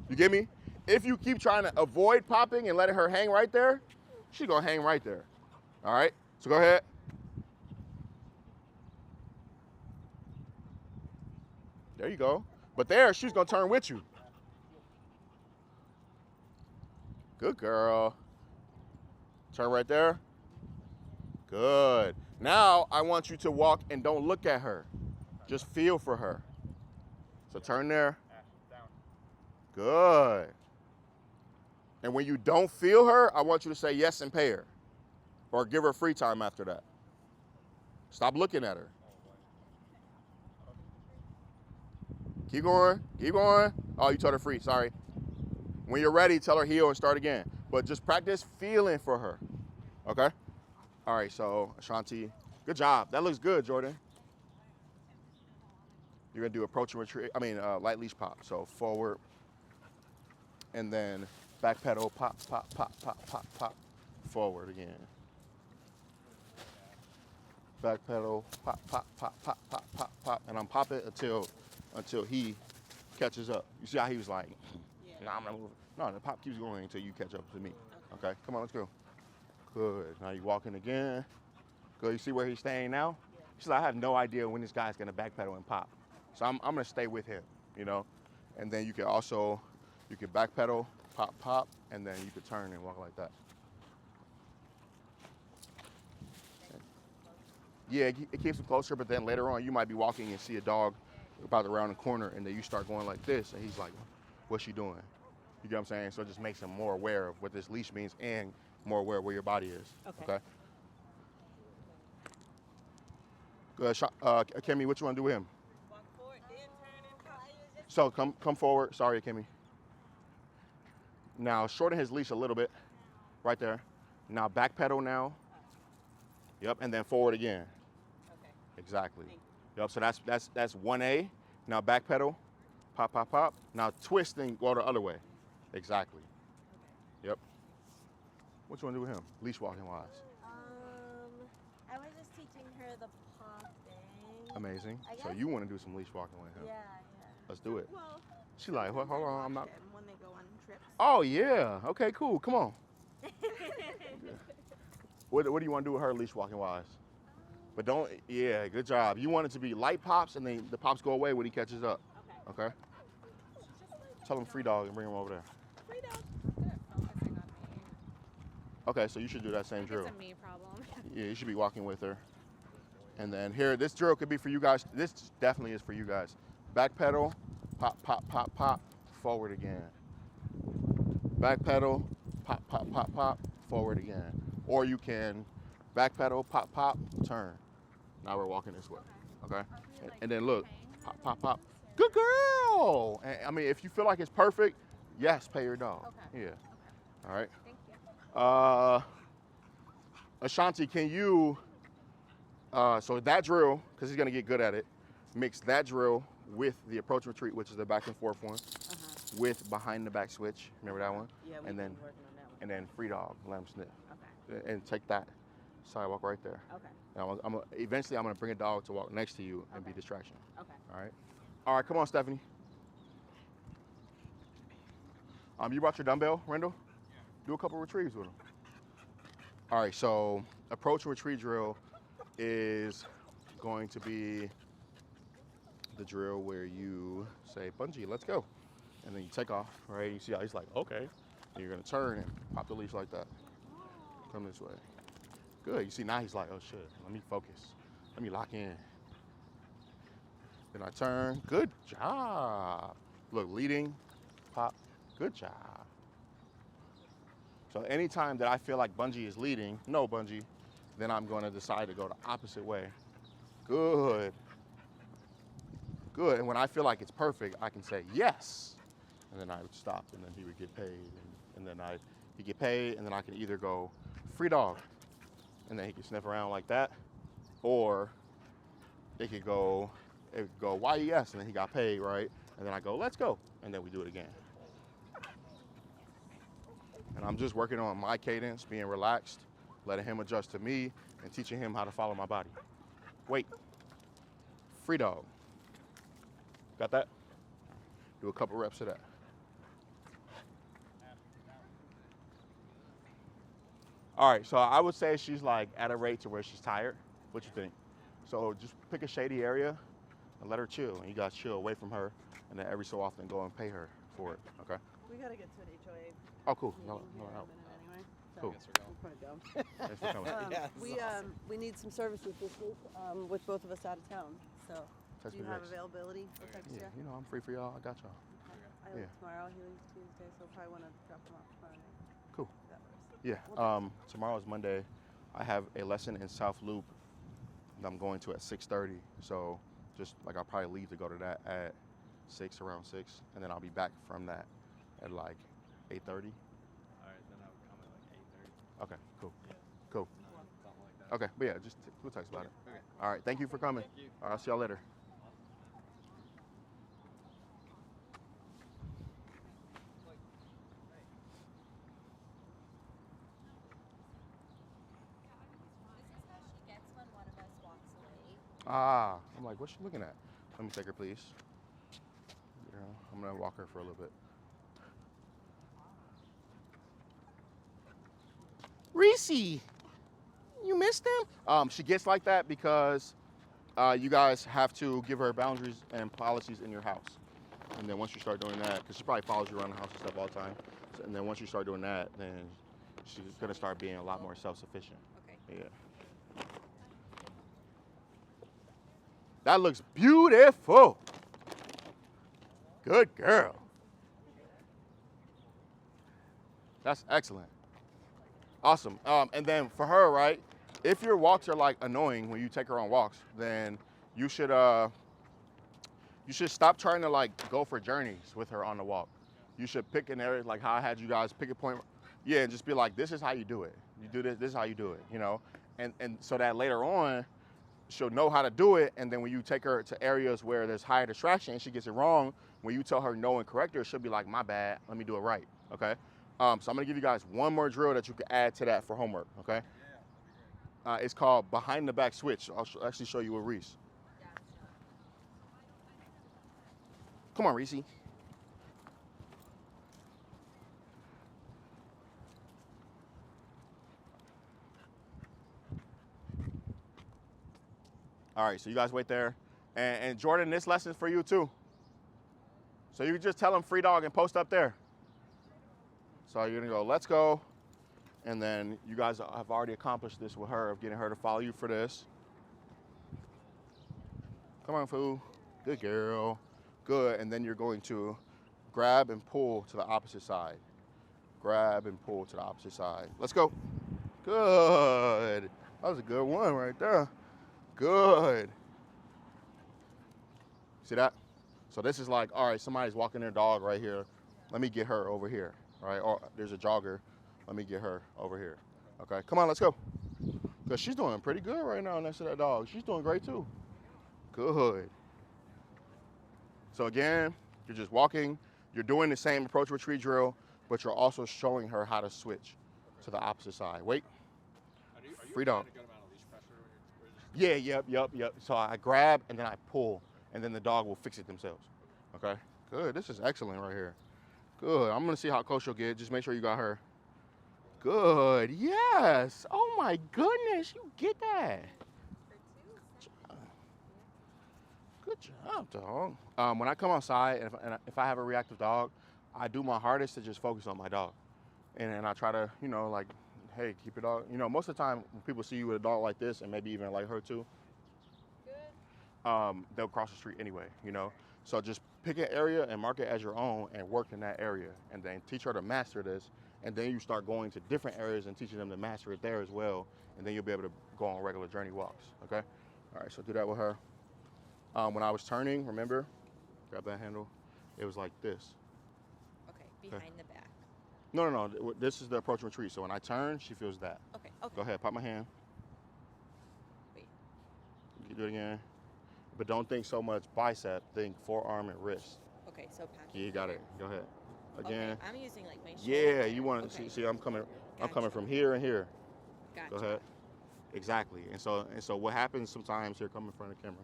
You get me? If you keep trying to avoid popping and letting her hang right there, she's gonna hang right there. All right, so go ahead. There you go. But there, she's gonna turn with you. Good girl. Turn right there. Good. Now I want you to walk and don't look at her. Just feel for her. So turn there. Good. And when you don't feel her, I want you to say yes and pay her. Or give her free time after that. Stop looking at her. Keep going, keep going. Oh, you told her free, sorry. When you're ready, tell her heel and start again. But just practice feeling for her, okay? All right, so Ashanti, good job. That looks good, Jordan. You're gonna do approach and retreat, light leash pop. So forward, and then Back pedal, pop, pop, pop, pop, pop, pop. Forward again. Back pedal, pop, pop, pop, pop, pop, pop, pop. And I'm popping until he catches up. You see how he was like, nah, I'm not moving. No, the pop keeps going until you catch up to me. Okay, come on, let's go. Good. Now you're walking again. Good. You see where he's staying now? She's like, I have no idea when this guy's gonna backpedal and pop. So I'm gonna stay with him, you know? And then you can backpedal, pop, pop, and then you can turn and walk like that. Yeah, it keeps him closer, but then later on you might be walking and see a dog about to round the corner, and then you start going like this, and he's like, what's she doing? You get what I'm saying? So it just makes him more aware of what this leash means and more aware of where your body is. Okay? Good. Kimmy, what you want to do with him? Walk forward, then turn and pop. So come forward. Sorry, Kimmy. Now shorten his leash a little bit, right there. Now back pedal now. Yep, and then forward again. Okay. Exactly. Yep. So that's 1A. Now back pedal, pop, pop, pop. Now twist and go the other way. Exactly. Okay. Yep. What you want to do with him? Leash walking wise. I was just teaching her the popping. Amazing. I So guess- you want to do some leash walking with him? Yeah. Let's do it. Well, She like, hold on, I'm not. them when they go on trips. Oh yeah. Okay, cool. Come on. What do you want to do with her leash walking wise? But don't. Yeah, good job. You want it to be light pops, and then the pops go away when he catches up. Okay. Tell him free dog and bring him over there. Free dog. Good at focusing on me. Okay, so you should do that same drill. It's a me problem. Yeah, you should be walking with her. And then here, this drill could be for you guys. This definitely is for you guys. Back pedal, pop, pop, pop, pop, forward again. Back pedal, pop, pop, pop, pop, forward again. Or you can back pedal, pop, pop, turn. Now we're walking this way, okay? And then look, pop, pop, pop. Good girl! And, I mean, if you feel like it's perfect, yes, pay your dog. Okay. Yeah. All right. Thank you. Ashanti, can you, so that drill, because he's gonna get good at it, mix that drill with the approach retreat, which is the back and forth one, with behind the back switch. Remember that one? Yeah, we've And been then, working on that one. and then free dog, let him sniff. Okay. And take that sidewalk right there. Okay. And eventually I'm gonna bring a dog to walk next to you and be distraction. Okay. All right? All right, come on, Stephanie. You brought your dumbbell, Rendell? Yeah. Do a couple retrieves with them. All right, so approach and retrieve drill is going to be the drill where you say, bungee, let's go. And then you take off, right? You see how he's like, okay. And you're gonna turn and pop the leash like that. Come this way. Good, you see now he's like, oh shit, let me focus. Let me lock in. Then I turn, good job. Look, leading, pop, good job. So anytime that I feel like bungee is leading, no bungee, then I'm gonna decide to go the opposite way. Good. Good, and when I feel like it's perfect, I can say yes. And then I would stop, and then he would get paid. And then he'd get paid, and then I can either go free dog, and then he can sniff around like that, or it could go YES, and then he got paid, right? And then I go, let's go, and then we do it again. And I'm just working on my cadence, being relaxed, letting him adjust to me, and teaching him how to follow my body. Wait, free dog. Got that? Do a couple reps of that. All right, so I would say she's like at a rate to where she's tired. What you think? So just pick a shady area and let her chill. And you guys chill away from her, and then every so often go and pay her for it, okay? We gotta get to an HOA Oh, cool. meeting No, here in no. a minute anyway. So Cool. we'll probably go. Thanks for coming. Yeah, this is awesome. We need some services this week with both of us out of town. So Text do you me have next. availability? We'll text Yeah, you. you know, I'm free for y'all. I got y'all. I leave tomorrow. He leaves Tuesday, so we'll probably want to drop him off tomorrow night. Cool. That works. Yeah. Tomorrow's Monday. I have a lesson in South Loop that I'm going to at 6:30. So just like I'll probably leave to go to that at around 6, and then I'll be back from that at like 8:30. All right, then I would come at like 8:30. Okay, cool. Yeah. Cool. Something like that. Okay, but yeah, just we'll text about it. Okay. All right, thank you for coming. Thank you. All right, I'll see y'all later. Ah, I'm like, what's she looking at? Let me take her, please. Yeah, I'm gonna walk her for a little bit. Reese, you missed him? She gets like that because you guys have to give her boundaries and policies in your house. And then once you start doing that, because she probably follows you around the house and stuff all the time. So, and then once you start doing that, then she's gonna start being a lot more self-sufficient. Okay. Yeah. That looks beautiful. Good girl. That's excellent. Awesome. And then for her, right, if your walks are like annoying when you take her on walks, then you should stop trying to like go for journeys with her on the walk. You should pick an area like how I had you guys pick a point. Yeah, and just be like, this is how you do it. You do this, this is how you do it, you know? And so that later on, she'll know how to do it, and then when you take her to areas where there's higher distraction and she gets it wrong, when you tell her no and correct her, she'll be like, my bad, let me do it right, okay? So I'm gonna give you guys one more drill that you can add to that for homework, okay? Yeah, it's called behind the back switch. I'll actually show you with Reese. Come on, Reese. All right, so you guys wait there. And Jordan, this lesson's for you too. So you can just tell him free dog and post up there. So you're gonna go, let's go. And then you guys have already accomplished this with her of getting her to follow you for this. Come on, Foo. Good girl. Good, and then you're going to grab and pull to the opposite side. Grab and pull to the opposite side. Let's go. Good. That was a good one right there. Good. See that? So this is like, all right, somebody's walking their dog right here. Let me get her over here, right? Or there's a jogger. Let me get her over here. Okay, come on, let's go. Because she's doing pretty good right now next to that dog. She's doing great too. Good. So again, you're just walking. You're doing the same approach retreat drill, but you're also showing her how to switch to the opposite side. Wait. Free dog. Yeah, yep. So I grab and then I pull, and then the dog will fix it themselves. Okay? Good. This is excellent right here. Good. I'm gonna see how close you'll get. Just make sure you got her. Good. Yes. Oh my goodness, you get that. Good job, dog. When I come outside and if I have a reactive dog, I do my hardest to just focus on my dog, and I try to, you know, like, hey, keep your dog. You know, most of the time when people see you with a dog like this, and maybe even like her too, they'll cross the street anyway, you know. So just pick an area and mark it as your own and work in that area, and then teach her to master this, and then you start going to different areas and teaching them to master it there as well, and then you'll be able to go on regular journey walks, okay? All right, so do that with her. When I was turning, remember, grab that handle, it was like this. Okay, behind the back. No, this is the approach retreat. So when I turn, she feels that. Okay. Go ahead, pop my hand. Wait. You do it again. But don't think so much bicep, think forearm and wrist. Okay, so pack. Yeah, you got it. Go ahead. Again. Okay, I'm using like my shoulder. Yeah, you want to see I'm coming from here and here. Gotcha. Go ahead. Exactly. And so what happens sometimes, here, come in front of the camera.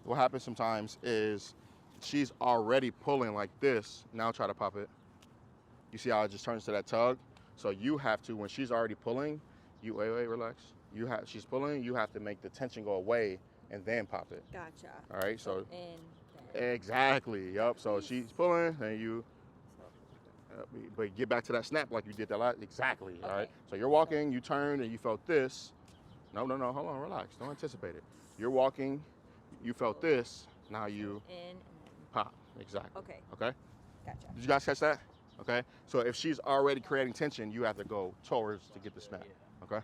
What happens sometimes is she's already pulling like this. Now try to pop it. You see how it just turns to that tug? So you have to, when she's already pulling, you wait, relax. She's pulling, you have to make the tension go away and then pop it. Gotcha. All right, so then. exactly, yep. So she's pulling and you, but get back to that snap like you did that last, exactly, all right? So you're walking, you turn and you felt this. No, hold on, relax, don't anticipate it. You're walking, you felt this, now you in pop, exactly. Okay. Okay? Gotcha. Did you guys catch that? Okay, so if she's already creating tension, you have to go towards to get the snap, okay?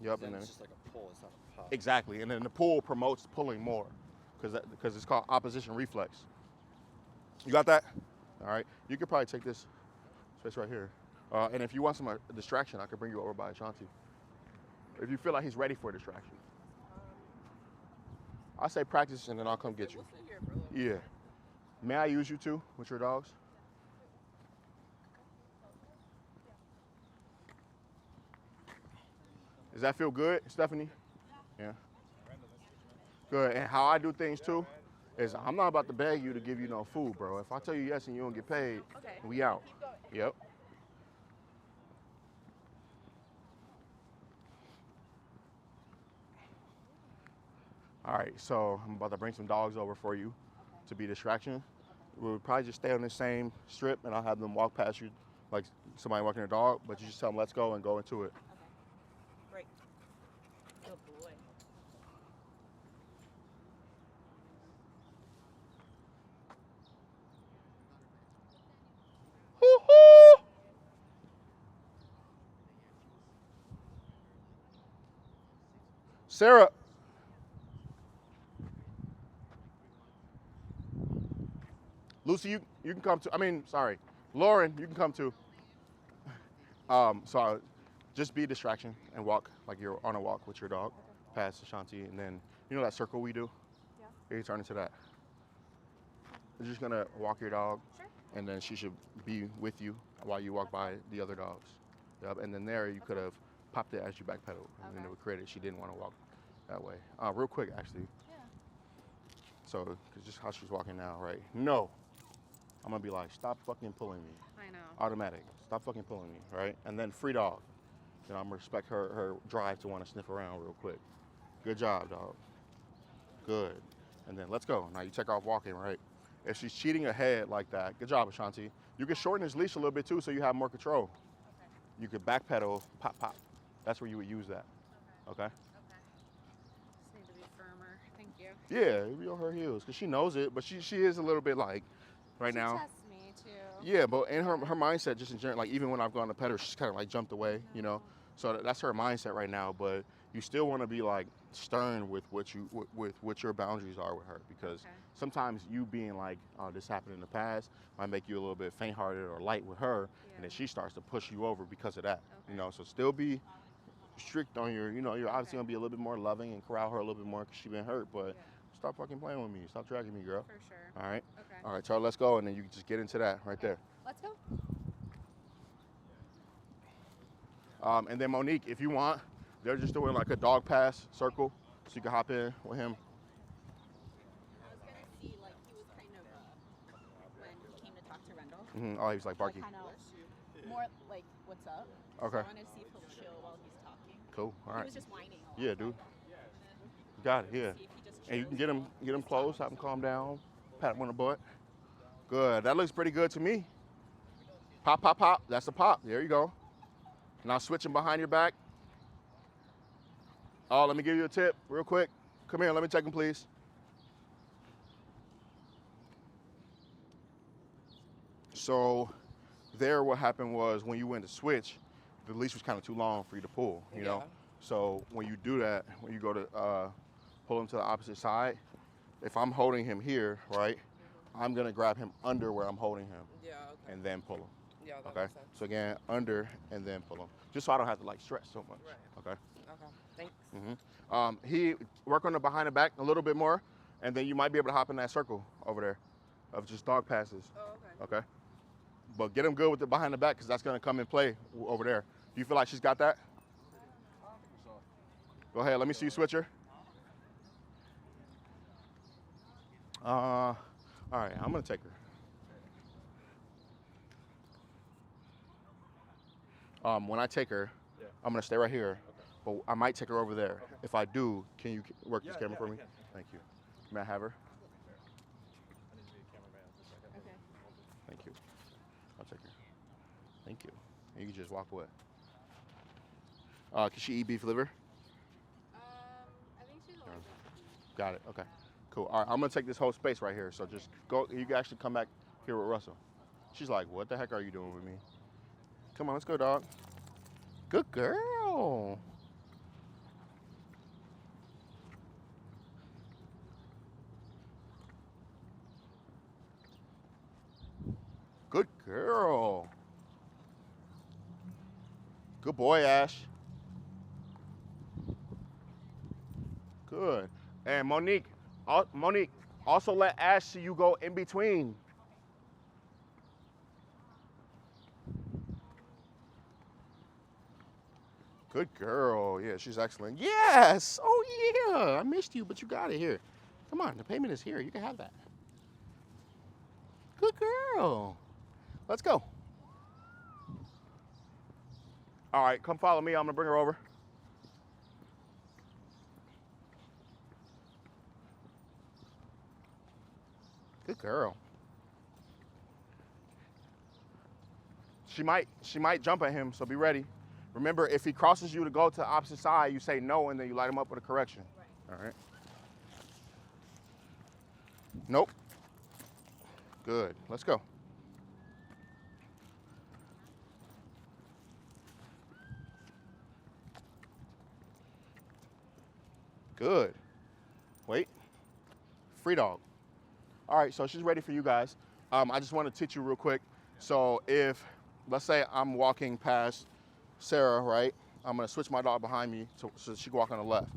Yep, and then it's just like a pull, it's not a pop. exactly, and then the pull promotes pulling more, because it's called opposition reflex. You got that? All right, you could probably take this space right here, and if you want some distraction, I could bring you over by Ashanti. If you feel like he's ready for a distraction. I'll say practice and then I'll come get you. Yeah. May I use you too with your dogs? Does that feel good, Stephanie? Yeah. Good. And how I do things too is I'm not about to beg you to give you no food, bro. If I tell you yes and you don't get paid, Okay. we out. Keep going. Yep. All right, so I'm about to bring some dogs over for you to be distraction. We'll probably just stay on the same strip and I'll have them walk past you like somebody walking their dog, but you just tell them let's go and go into it. Okay. Great. Good boy. Woo-hoo! Sarah. Lucy, you can come too. I mean, sorry. Lauren, you can come too. So just be a distraction and walk like you're on a walk with your dog past Ashanti, and then you know that circle we do? Yeah. You turn into that. You're just gonna walk your dog, Sure. and then she should be with you while you walk by the other dogs. Yep. And then there you could have popped it as you backpedal, and then it would create it. She didn't want to walk that way. Real quick, actually. Yeah. So, 'cause just how she's walking now, right? No. I'm gonna be like, stop fucking pulling me. I know. Automatic. Stop fucking pulling me, right? And then free dog. You know, I'm gonna respect her drive to want to sniff around real quick. Good job, dog. Good. And then let's go. Now you take off walking, right? If she's cheating ahead like that, good job, Ashanti. You can shorten his leash a little bit too so you have more control. You could backpedal, pop, pop. That's where you would use that. Okay? Okay. Just need to be firmer. Thank you. Yeah, be on her heels because she knows it, but she is a little bit like right She now. tests me too. Yeah, but in her mindset, just in general, like even when I've gone to pet her, she's kind of like jumped away, you know. So that's her mindset right now. But you still want to be like stern with what you with what your boundaries are with her, because sometimes you being like, oh, this happened in the past, might make you a little bit faint-hearted or light with her, and then she starts to push you over because of that, you know. So still be strict on your, you know, you're obviously gonna be a little bit more loving and corral her a little bit more because she's been hurt, but stop fucking playing with me. Stop dragging me, girl. For sure. All right. Okay. All right, Charlie, let's go, and then you can just get into that right there. Let's go. And then Monique, if you want, they're just doing like a dog pass circle, so you can hop in with him. I was gonna see, like, he was kind of when he came to talk to Rendell. Oh, he was like barky. Kind of more like, what's up? Okay. So I wanted to see if he'll chill while he's talking. Cool. All He right. was just whining. A lot. Yeah, dude. Got it. Yeah. See if he just And you can chills get him while close, have him calm down, pat him on the butt. Good. That looks pretty good to me. Pop, pop, pop. That's a pop. There you go. Now switch him behind your back. Oh, let me give you a tip real quick. Come here. Let me take him, please. So there what happened was when you went to switch, the leash was kind of too long for you to pull, you know? So when you do that, when you go to pull him to the opposite side, if I'm holding him here, right, I'm gonna grab him under where I'm holding him. Yeah, okay. And then pull him. Yeah, that Okay? makes sense. So again, under and then pull him. Just so I don't have to like stretch so much. Right. Okay? Okay, thanks. He work on the behind the back a little bit more, and then you might be able to hop in that circle over there of just dog passes. Oh, okay. Okay? But get him good with the behind the back because that's gonna come in play over there. Do you feel like she's got that? Go ahead, let me see you switch her. All right, I'm gonna take her. When I take her, I'm gonna stay right here, but I might take her over there. If I do, can you work this camera for me? Thank you. May I have her? I need to be a cameraman for a second. Okay. Thank you. I'll take her. Thank you. And you can just walk away. Can she eat beef liver? I think she's a little bit. Got it. Okay. Cool. All right. I'm gonna take this whole space right here. So just go. You can actually come back here with Russell. She's like, "What the heck are you doing with me?" Come on, let's go, dog. Good girl. Good girl. Good boy, Ash. Good. And Monique, also let Ash see you go in between. Good girl. Yeah, she's excellent. Yes. Oh, yeah. I missed you, but you got it here. Come on. The payment is here. You can have that. Good girl. Let's go. All right, come follow me. I'm going to bring her over. Good girl. She might jump at him, so be ready. Remember, if he crosses you to go to the opposite side, you say no, and then you light him up with a correction. Right. All right. Nope. Good. Let's go. Good. Wait. Free dog. All right, so she's ready for you guys. I just want to teach you real quick. So if, let's say I'm walking past Sarah, right? I'm gonna switch my dog behind me so she can walk on the left.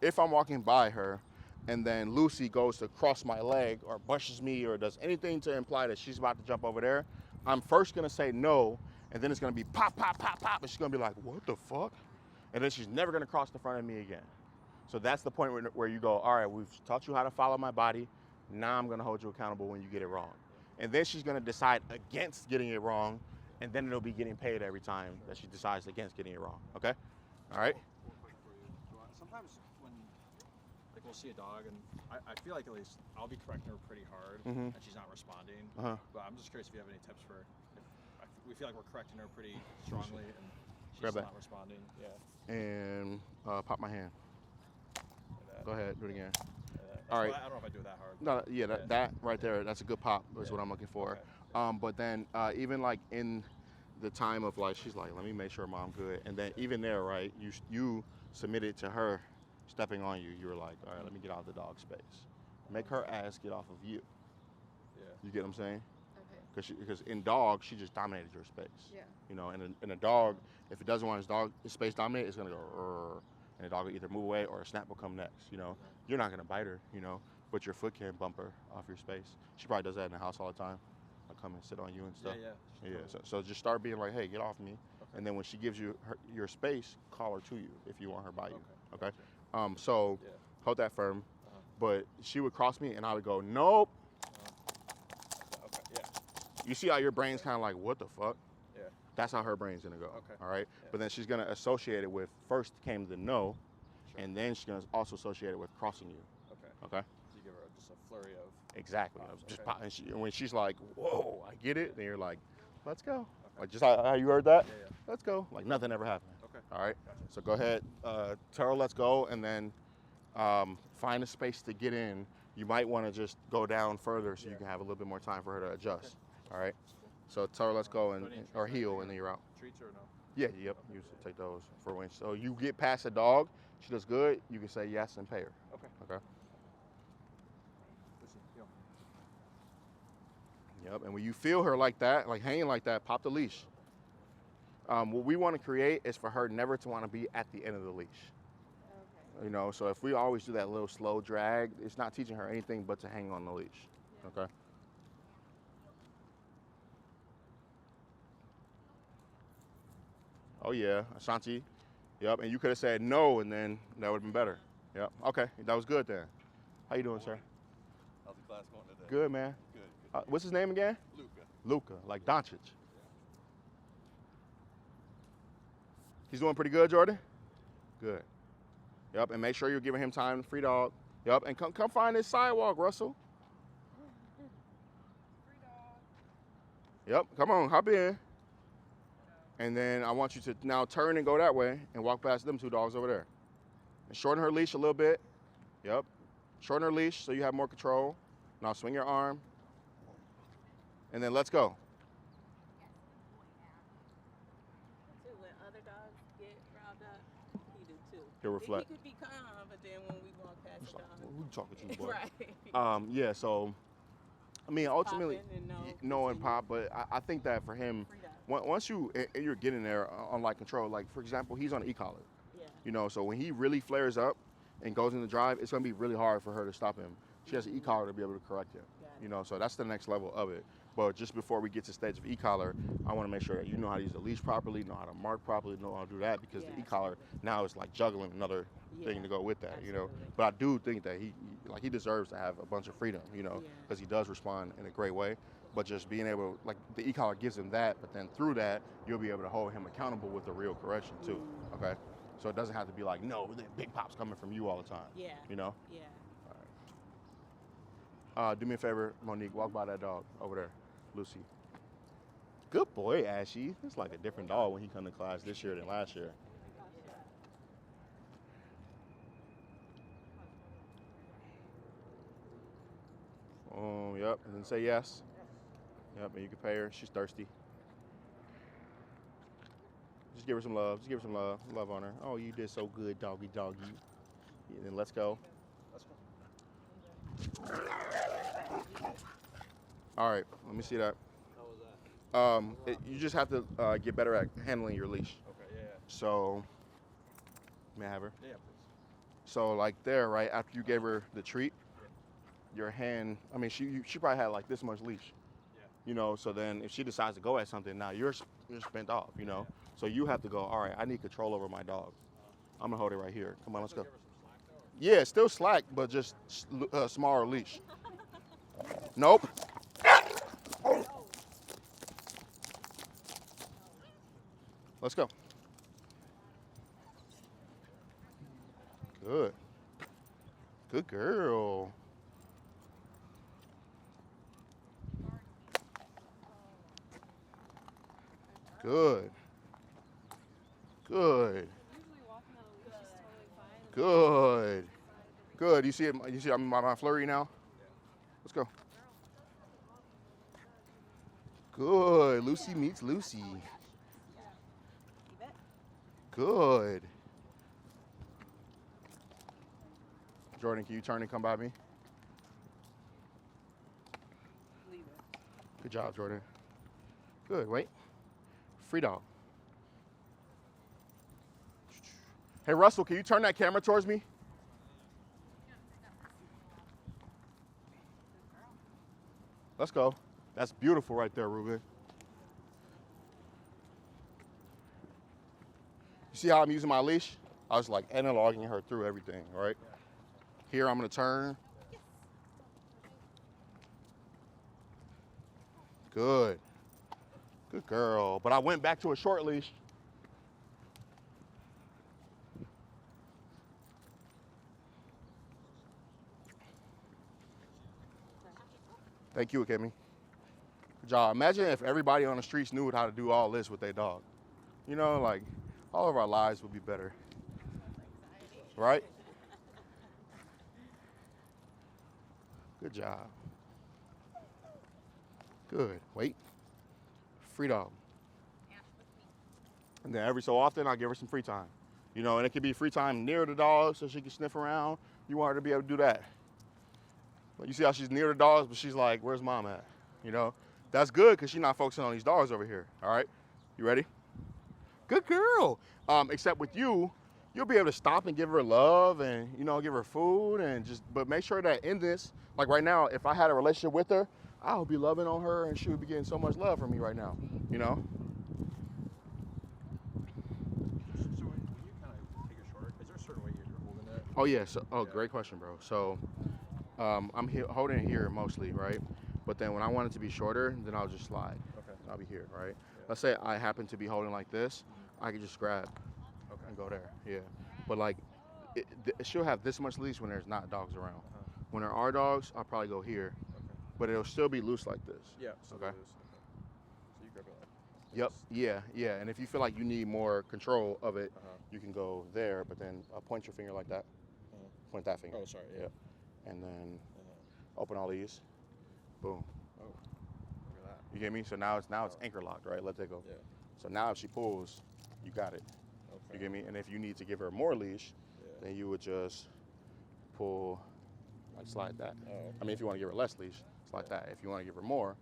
If I'm walking by her and then Lucy goes to cross my leg or brushes me or does anything to imply that she's about to jump over there, I'm first gonna say no, and then it's gonna be pop, pop, pop, pop, and she's gonna be like, what the fuck? And then she's never gonna cross the front of me again. So that's the point where you go, all right, we've taught you how to follow my body. Now I'm gonna hold you accountable when you get it wrong. And then she's gonna decide against getting it wrong, and then it'll be getting paid every time that she decides against getting it wrong, okay? All right? Real quick for you. Sometimes when like we'll see a dog, and I feel like at least I'll be correcting her pretty hard, and she's not responding. But I'm just curious if you have any tips for if we feel like we're correcting her pretty strongly, and she's not responding. Yeah. And pop my hand. Like Go ahead, do it again. All right. I don't know if I do it that hard. No, yeah, that right there, that's a good pop is what I'm looking for. Okay. But then even like in the time of like, she's like, let me make sure mom good. And then even there, right, you submitted to her stepping on you. You were like, all right, let me get out of the dog space. Make her ass get off of you. Yeah. You get what I'm saying? Okay. Because in dog, she just dominated your space. Yeah. You know, and in a dog, if it doesn't want his space dominated, it's gonna go, "Rrr," and the dog will either move away or a snap will come next. You know, you're not gonna bite her, you know, but your foot can bump her off your space. She probably does that in the house all the time. I'll come and sit on you and stuff. Yeah. So just start being like, hey, get off me. Okay. And then when she gives you your space, call her to you if you want her by you. Okay. So hold that firm. But she would cross me and I would go, nope. Okay. Yeah. You see how your brain's kind of like, what the fuck? Yeah. That's how her brain's gonna go. Okay. All right. Yeah. But then she's gonna associate it with first came the no, and then she's gonna also associate it with crossing you. Okay. Okay. So you give her just a flurry of. Exactly. Pops, Just okay. pop, and when she's like, whoa, I get it, then you're like, let's go. Okay. Like just how you heard that? Yeah. Let's go. Like nothing ever happened. Okay. All right. Gotcha. So go ahead, tell her let's go, and then find a space to get in. You might want to just go down further so you can have a little bit more time for her to adjust. Okay. All right. So tell her let's go or heel, and then you're out. Treats or no? Yeah. Yep. You take those for when. So you get past the dog, she does good. You can say yes and pay her. Okay. Okay. Listen, heel. Yep. And when you feel her like that, like hanging like that, pop the leash. What we want to create is for her never to want to be at the end of the leash. Okay. You know, so if we always do that little slow drag, it's not teaching her anything but to hang on the leash. Yeah. Okay. Oh yeah, Ashanti. Yep. And you could have said no, and then that would have been better. Yep. Okay. That was good then. How you doing, sir? How's the class going today? Good, man. Good. What's his name again? Luca. Luca, like Doncic. He's doing pretty good, Jordan? Good. Yep, and make sure you're giving him time, free dog. Yep, and come find this sidewalk, Russell. Free dog. Yep, come on, hop in. And then I want you to now turn and go that way and walk past them two dogs over there. And shorten her leash a little bit. Yep. Shorten her leash so you have more control. Now swing your arm. And then let's go. Too, when other dogs get riled up, he do too. He'll reflect. He could be calm, but then when we walk past the dog, Who you talking to, boy? right. Yeah, so, I mean, ultimately, Popping and no and pop, but I think that for him, once you're getting there on like control, like for example, he's on an e-collar, Yeah. you know, so when he really flares up and goes into drive, it's gonna be really hard for her to stop him. She has an e-collar to be able to correct him, Got it. you know, so that's the next level of it. But just before we get to the stage of e-collar, I want to make sure that you know how to use the leash properly, know how to mark properly, know how to do that, because Yeah, the e-collar now is like juggling another thing to go with that, you know. But I do think that he deserves to have a bunch of freedom, you know, because he does respond in a great way. But just being able, like the e-collar gives him that, but then through that, you'll be able to hold him accountable with the real correction too, okay? So it doesn't have to be like, no, the big pop's coming from you all the time, you know? Yeah. All right. Do me a favor, Monique, walk by that dog over there, Lucy. Good boy, Ashy. It's like a different dog when he come to class this year than last year. Yep, and then say yes. Yep, and you can pay her. She's thirsty. Just give her some love. Just give her some love. Love on her. Oh, you did so good, doggy, doggy. And then let's go. All right, let me see that. How was that? You just have to get better at handling your leash. Okay, yeah. So, may I have her? Yeah, please. So like there, right, after you gave her the treat, your hand, I mean, she probably had like this much leash. Yeah. You know, so then if she decides to go at something, now you're spent off, you know. So you have to go, all right, I need control over my dog. I'm gonna hold it right here. Come on, let's go. Give her some slack though, or- Yeah, still slack, but just smaller leash. Nope. Let's go. Good. Good girl. Good. Good. Good. Good. You see it? You see I'm my flurry now? Let's go. Good. Lucy meets Lucy. Good. Jordan, can you turn and come by me? Good job, Jordan. Good. Wait. Free dog. Hey, Russell, can you turn that camera towards me? Let's go. That's beautiful right there, Ruben. You see how I'm using my leash? I was like analoging her through everything, right? Here, I'm gonna turn. Good. Good girl. But I went back to a short leash. Thank you, Akemi. Good job. Imagine if everybody on the streets knew how to do all this with their dog. You know, like, all of our lives would be better. Right? Good job. Good. Wait. Free dog. And then every so often, I give her some free time. You know, and it could be free time near the dog so she can sniff around. You want her to be able to do that. But you see how she's near the dogs, but she's like, where's mom at? You know, that's good because she's not focusing on these dogs over here. All right, you ready? Good girl. Except with you, you'll be able to stop and give her love and, you know, give her food and just, but make sure that in this, like right now, if I had a relationship with her, I would be loving on her and she would be getting so much love from me right now, you know? So when you kind of take it shorter, is there a certain way you're holding it? Oh, yeah. So, great question, bro. So I'm holding it here mostly, right? But then when I want it to be shorter, then I'll just slide. Okay. I'll be here, right? Let's say I happen to be holding like this, I can just grab and go there, yeah. But like, she'll have this much leash when there's not dogs around. When there are dogs, I'll probably go here, but it'll still be loose like this. Yeah. So Okay. So you grab it like. Yep. Yeah. And if you feel like you need more control of it, you can go there, but then point your finger like that. Point that finger. Oh, sorry. Yeah. Yep. And then open all these. Boom. Oh. Look at that. You get me? So now it's anchor locked, right? Let that go. Yeah. So now if she pulls, you got it. Okay. You get me? And if you need to give her more leash, then you would just pull, like slide that. Oh, okay. I mean, if you want to give her less leash, slide that. If you want to give her more,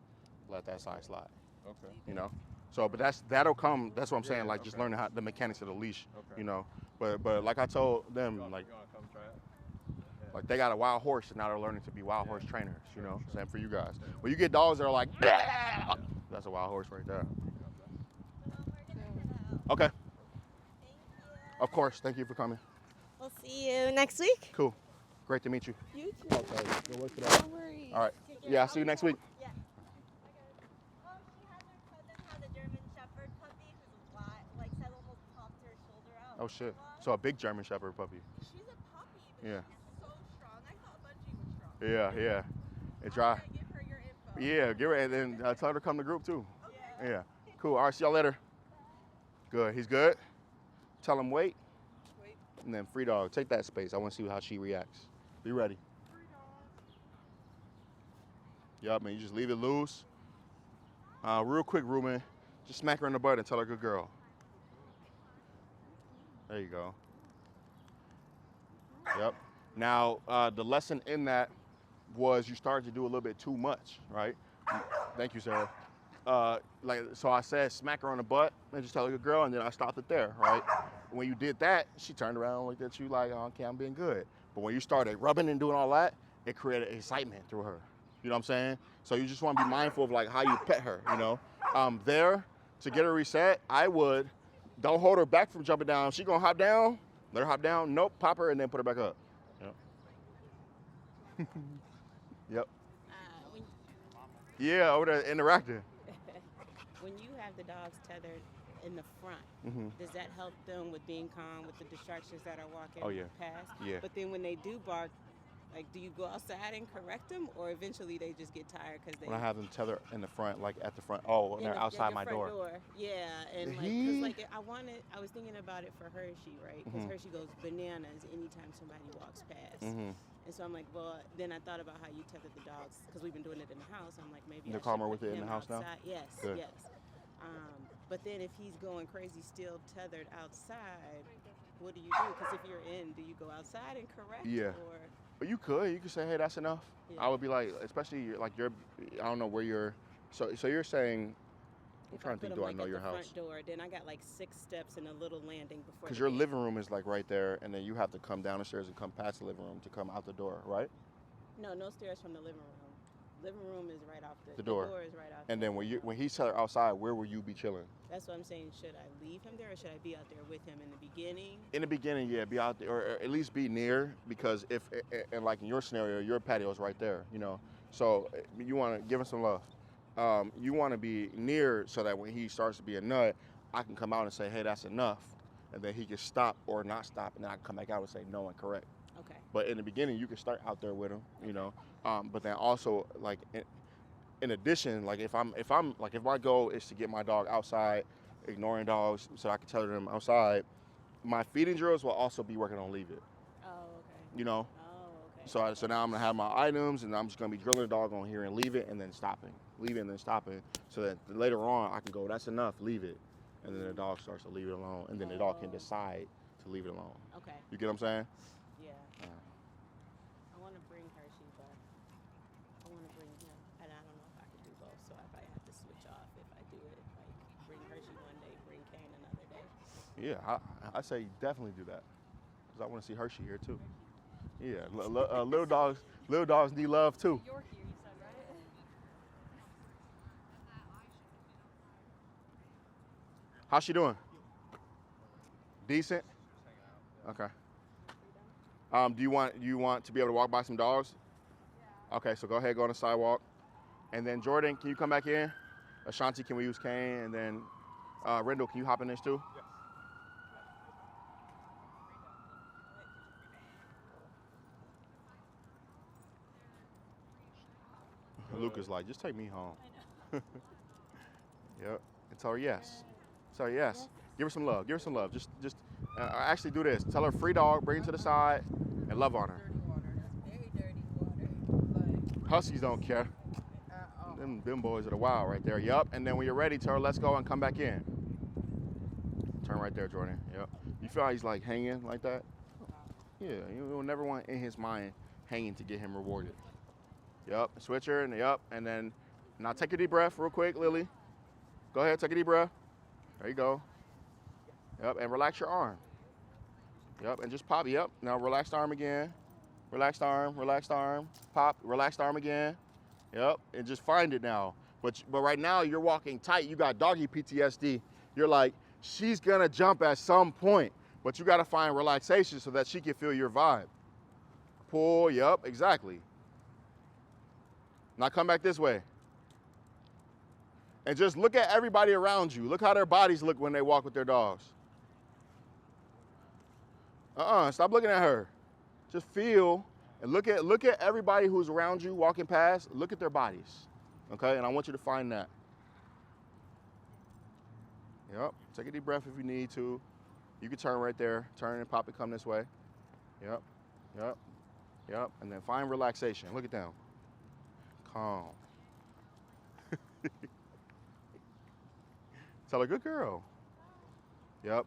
let that side slide. Okay. You know? So, but that'll come. That's what I'm saying. Like just learning how the mechanics of the leash. Okay. You know. But like I told them, like You wanna come try it? Yeah. Like they got a wild horse and now they're learning to be wild horse trainers, you know? Same for you guys. When you get dogs that are like, "Bah!" That's a wild horse right there. Okay. Of course. Thank you for coming. We'll see you next week. Cool. Great to meet you. You too. Okay. Good work today. No worries. All right. Yeah, I'll see you next week. Yeah. Oh, she has her cousin has a German Shepherd puppy who's like said almost popped her shoulder out. Oh shit. So a big German Shepherd puppy. She's a puppy, but Yeah. she's so strong. I thought Bungie was strong. Yeah. It's I'm dry. gonna give her your info. Yeah, give her and then tell her to come to group too. Okay. Yeah. Cool. All right. See y'all later. Good. He's good. Tell him wait. Wait. And then free dog. Take that space. I want to see how she reacts. Be ready. Yup, man. You just leave it loose. Real quick, Ruben. Just smack her in the butt and tell her good girl. There you go. Yep. Now, the lesson in that was you started to do a little bit too much, right? Thank you, Sarah. So I said smack her on the butt and just tell her good girl, and then I stopped it there, right? When you did that, she turned around and looked at you like, oh, okay, I'm being good. But when you started rubbing and doing all that, it created excitement through her. You know what I'm saying? So you just want to be mindful of like how you pet her, you know? There, to get her reset, I would, don't hold her back from jumping down. She gonna hop down, let her hop down, nope, pop her and then put her back up. Yep. Yep. Yeah, over there interacting. When you have the dogs tethered in the front, does that help them with being calm with the distractions that are walking past? Yeah. But then when they do bark, like, do you go outside and correct them, or eventually they just get tired because they? When I have them tethered in the front, like at the front, oh, when they're outside my door. Yeah, and like, 'cause like I was thinking about it for Hershey, right? Because Hershey goes bananas anytime somebody walks past. And so I'm like, well, then I thought about how you tether the dogs, because we've been doing it in the house. I'm like, maybe They're I should calmer put with it in him the house now? outside. Yes, Good. yes. But then if he's going crazy still tethered outside, what do you do? Because if you're in, do you go outside and correct? Yeah. Or? But you could say, hey, that's enough. Yeah. I would be like, especially like I don't know where you're, so you're saying, I'm trying to think, do I know your house? Front door, then I got like 6 steps and a little landing before. Because your living room is like right there, and then you have to come down the stairs and come past the living room to come out the door, right? No stairs from the living room. Living room is right off the door. The door is right off. And then when he's outside, where will you be chilling? That's what I'm saying. Should I leave him there, or should I be out there with him in the beginning? In the beginning, yeah, be out there, or at least be near, because and like in your scenario, your patio is right there, you know. So you want to give him some love. You want to be near so that when he starts to be a nut, I can come out and say, hey, that's enough. And then he can stop or not stop, and then I can come back out and say no and correct. Okay. But in the beginning, you can start out there with him, you know. But then also, like, in addition, like if my goal is to get my dog outside, ignoring dogs, so I can tether them outside, my feeding drills will also be working on leave it. Oh, okay. You know. Oh, okay. So now I'm gonna have my items, and I'm just gonna be drilling the dog on here and leave it, and then stopping, leave it, and then stopping, so that later on I can go, that's enough, leave it, and then the dog starts to leave it alone, and then the dog can decide to leave it alone. Okay. You get what I'm saying? Yeah. I want to bring Hershey, but I want to bring him, and I don't know if I can do both. So I might have to switch off if I do it. Like bring Hershey one day, bring Kane another day. Yeah, I say definitely do that, because I want to see Hershey here too. Yeah, little dogs need love too. You're here, you said, right? How's she doing? Decent? Okay. Do you want to be able to walk by some dogs? Yeah. Okay, so go ahead, go on the sidewalk. And then Jordan, can you come back in? Ashanti, can we use Kane? And then Rendell, can you hop in this too? Yes. Luca's like, just take me home. Yep. And tell her yes. Tell her yes. Give her some love. Give her some love. Just actually do this. Tell her free dog, bring her to the side, and love on her. Dirty water. That's very dirty water. Huskies don't care. Them boys are the wild right there. Yup. And then when you're ready, tell her let's go and come back in. Turn right there, Jordan. Yep. You feel how he's like hanging like that? Yeah. You will never want in his mind hanging to get him rewarded. Yup. Switch her and yup. And then now take a deep breath real quick, Lily. Go ahead, take a deep breath. There you go. Yep. And relax your arm. Yep. And just pop. Yep. Now relax the arm again. Relaxed arm, pop, relaxed arm again. Yep, and just find it now. But right now you're walking tight. You got doggy PTSD. You're like, she's gonna jump at some point, but you gotta find relaxation so that she can feel your vibe. Pull, yep, exactly. Now come back this way. And just look at everybody around you. Look how their bodies look when they walk with their dogs. Stop looking at her. Just feel and look at everybody who's around you walking past. Look at their bodies, okay? And I want you to find that. Yep, take a deep breath if you need to. You can turn right there. Turn and pop it, come this way. Yep, yep, yep. And then find relaxation. Look at them. Calm. Tell her, good girl. Yep.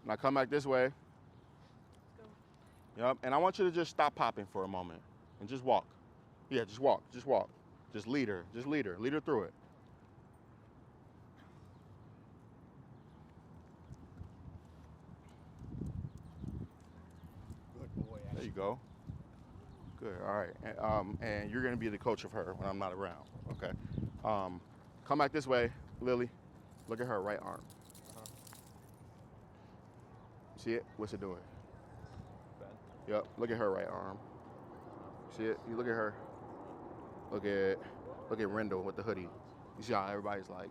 Now come back this way. Yep. And I want you to just stop popping for a moment and just walk. Yeah, just walk. Just walk. Just lead her. Just lead her. Lead her through it. Good boy. There you go. Good. All right. And you're going to be the coach of her when I'm not around. Okay. Come back this way, Lily. Look at her right arm. See it? What's it doing? Yep. Look at her right arm. See it? You look at her. Look at Rendell with the hoodie. You see how everybody's like,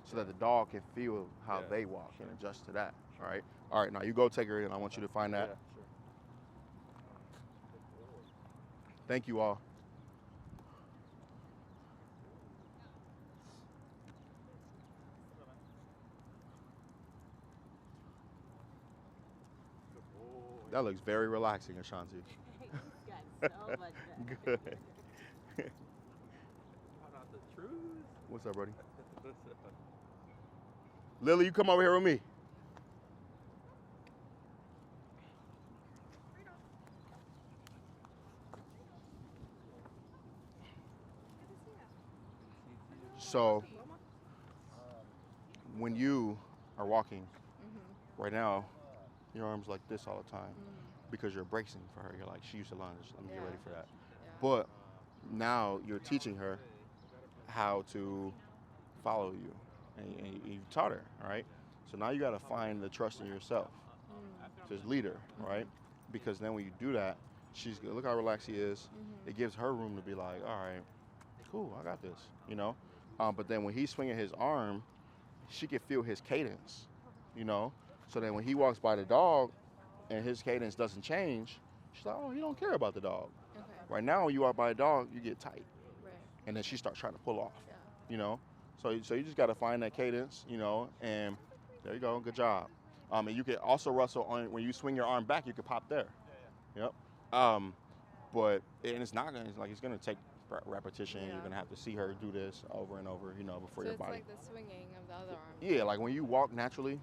so that the dog can feel how they walk and adjust to that. All right. All right. Now you go take her in. I want you to find that. Sure. Thank you all. That looks very relaxing, Ashanti. He's got so much Good. Not the truth. What's up, buddy? Lily, you come over here with me. So, when you are walking right now, your arm's like this all the time because you're bracing for her. You're like, she used to lunge. Let me get ready for that. But now you're teaching her how to follow you, and you taught her, all right? So now you got to find the trust in yourself. Just lead her, right? Because then when you do that, she's gonna look how relaxed she is. It gives her room to be like, all right, cool, I got this, you know? But then when he's swinging his arm, she can feel his cadence, you know? So then when he walks by the dog and his cadence doesn't change, she's like, oh, he don't care about the dog. Okay. Right now, when you walk by a dog, you get tight. Right. And then she starts trying to pull off, Yeah. you know? So you just got to find that cadence, you know, and there you go, good job. And you can also, Russell, when you swing your arm back, you can pop there. Yep. But it's not going to, like, it's going to take repetition. Yeah. You're going to have to see her do this over and over, you know, before So your it's body. like the swinging of the other arm. Yeah, like when you walk naturally,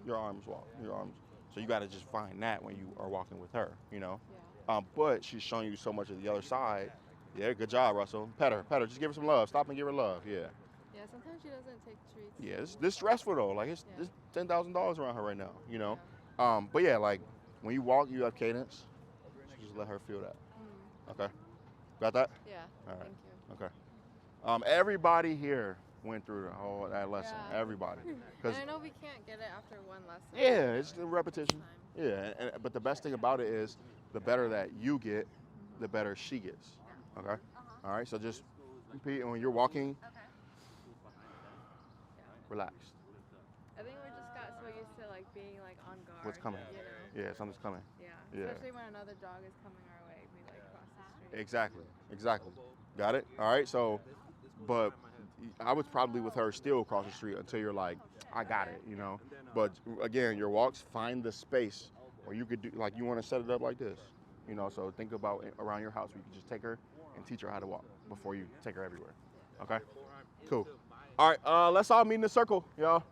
your arms walk, So you got to just find that when you are walking with her, you know. Yeah. But she's showing you so much of the other side. Yeah, good job, Russell. Pet her. Just give her some love. Stop and give her love. Yeah. Yeah, sometimes she doesn't take treats. Yeah, this stressful though. Like it's $10,000 around her right now, you know. But yeah, like when you walk, you have cadence. So just let her feel that. Okay. Got that? Yeah. All right. Thank you. Okay. Everybody here went through the whole that lesson. Yeah. Everybody. And I know we can't get it after one lesson. Yeah, it's the repetition. Yeah, but the best thing about it is the better that you get, the better she gets. Okay? All right, so just repeat, and when you're walking, relaxed. I think we just got so used to like being like on guard. What's coming? You know? Yeah, something's coming. Yeah. Yeah. Especially when another dog is coming our way, we like cross the street. Exactly. Got it? All right, so, but I was probably with her still across the street until you're like, I got it, you know? But again, your walks, find the space where you could do, like you want to set it up like this, you know? So think about around your house where you can just take her and teach her how to walk before you take her everywhere. Okay? Cool. All right, let's all meet in a circle, y'all.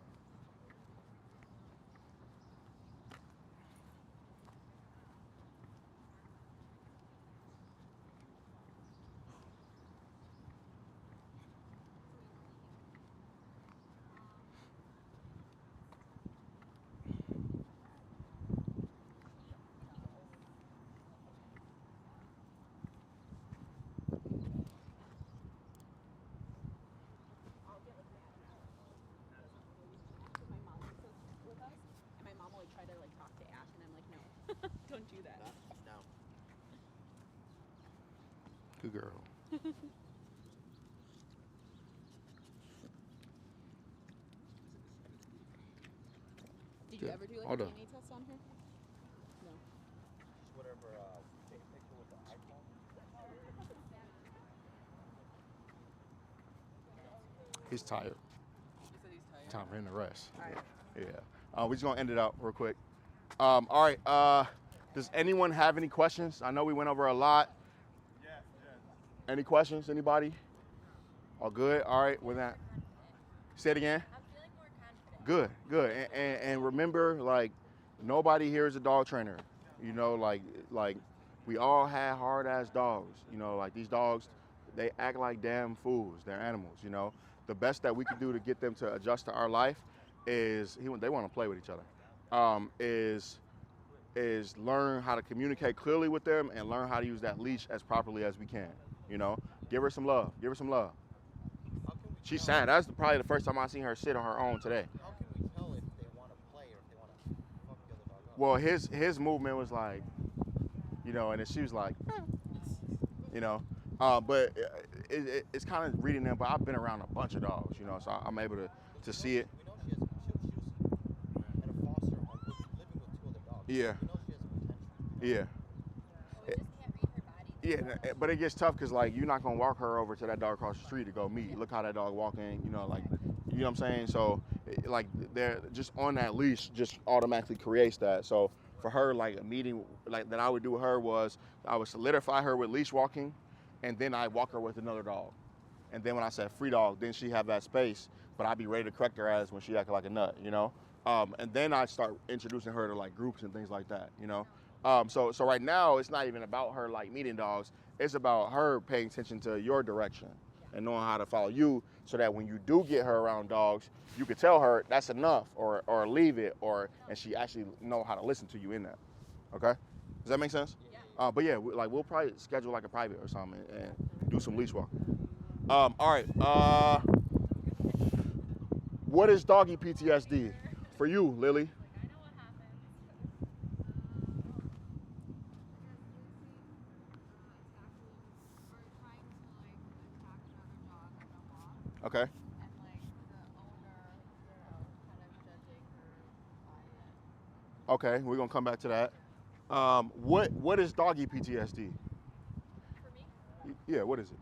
Don't do that. No. Good girl. Did Good. you ever do like Hold a on. DNA test on her? No. Whatever. Take a picture with the iPhone. He's tired. You said he's tired. Time for him to rest. All right. Yeah. We're just gonna end it out real quick. All right. Does anyone have any questions? I know we went over a lot. Yes. Any questions? Anybody? All good. All right. With that, say it again. I'm feeling more confident. Good. And remember, like, nobody here is a dog trainer. You know, like we all had hard ass dogs. You know, like these dogs, they act like damn fools. They're animals. You know, the best that we can do to get them to adjust to our life is they want to play with each other. Is learn how to communicate clearly with them and learn how to use that leash as properly as we can. You know, give her some love. Give her some love. How can we She's tell? sad. That's probably the first time I seen her sit on her own today. How can we tell if they want to play or if they want to fuck the other dog up? Well, his movement was like, you know, and then she was like, you know, but it's kind of reading them. But I've been around a bunch of dogs, you know, so I'm able to see it. We know she was at a foster home living with 2 other dogs. Yeah. We know she has potential. Yeah. We just can't read her body. Yeah, but it gets tough because, like, you're not going to walk her over to that dog across the street to go meet. Look how that dog walking, you know, like, you know what I'm saying? So, like, they're just on that leash just automatically creates that. So, for her, like, a meeting like that I would do with her was I would solidify her with leash walking, and then I walk her with another dog. And then when I said free dog, then she have that space, but I'd be ready to correct her ass when she acted like a nut, you know? And then I start introducing her to, like, groups and things like that, you know? So right now, it's not even about her, like, meeting dogs. It's about her paying attention to your direction and knowing how to follow you so that when you do get her around dogs, you can tell her that's enough or leave it, and she actually know how to listen to you in that. Okay? Does that make sense? Yeah. But yeah, we'll probably schedule like a private or something and do some leash walking. All right. What is doggy PTSD for you, Lily? Like, I know what happened. Okay. And like the owner, kind of judging her by it. Okay, we're gonna come back to that. What is doggy PTSD? For me, Yeah, what is it?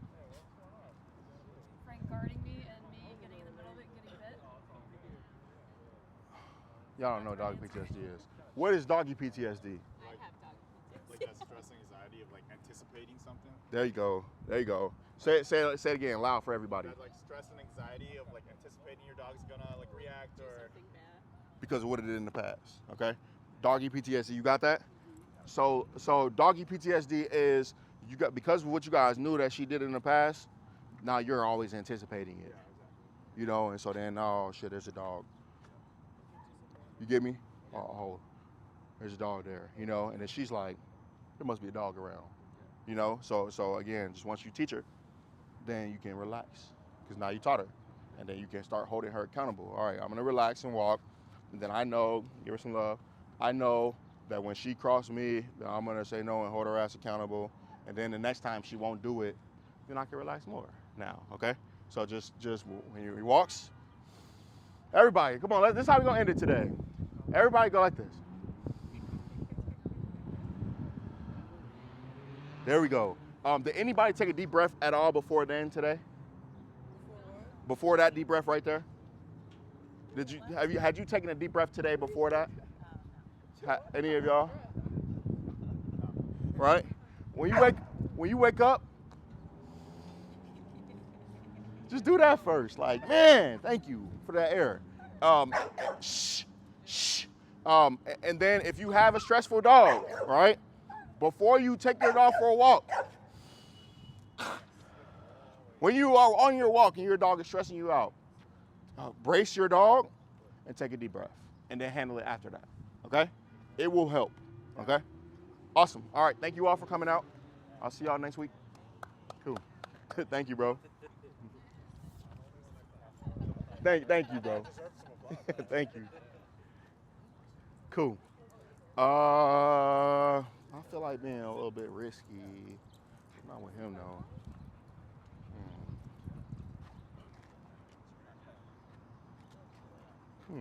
Frank guarding me and me getting in the middle of it, getting bit. Y'all don't know what doggy PTSD is. What is doggy PTSD? I have dog PTSD. Like that stress anxiety of like anticipating something. There you go. Say it again, loud for everybody. That like stress and anxiety of like anticipating your dog's gonna like react or. Something bad. Because of what it did in the past. Okay, doggy PTSD. You got that? So doggy PTSD is because of what you guys knew that she did in the past. Now you're always anticipating it. You know, and so then oh shit, there's a dog. You get me? Oh, there's a dog there. You know, and then she's like, there must be a dog around. You know, so again, just once you teach her, then you can relax because now you taught her, and then you can start holding her accountable. All right, I'm gonna relax and walk, and then I know, give her some love. I know that when she crossed me, then I'm gonna say no and hold her ass accountable, and then the next time she won't do it, then I can relax more. Now, okay? So just when he walks, everybody, come on, this is how we're gonna end it today. Everybody go like this. There we go. Did anybody take a deep breath at all before then today? Before that deep breath right there? Had you taken a deep breath today before that? Any of y'all? Right? When you wake up, just do that first. Like, man, thank you for that air. Shh. And then if you have a stressful dog, right? Before you take your dog for a walk, when you are on your walk and your dog is stressing you out, brace your dog and take a deep breath and then handle it after that, okay? It will help, okay? Awesome. All right, thank you all for coming out. I'll see y'all next week. Cool. Thank you, bro. Thank you, bro. Thank you. Cool. I feel like being a little bit risky. Not with him though. Hmm.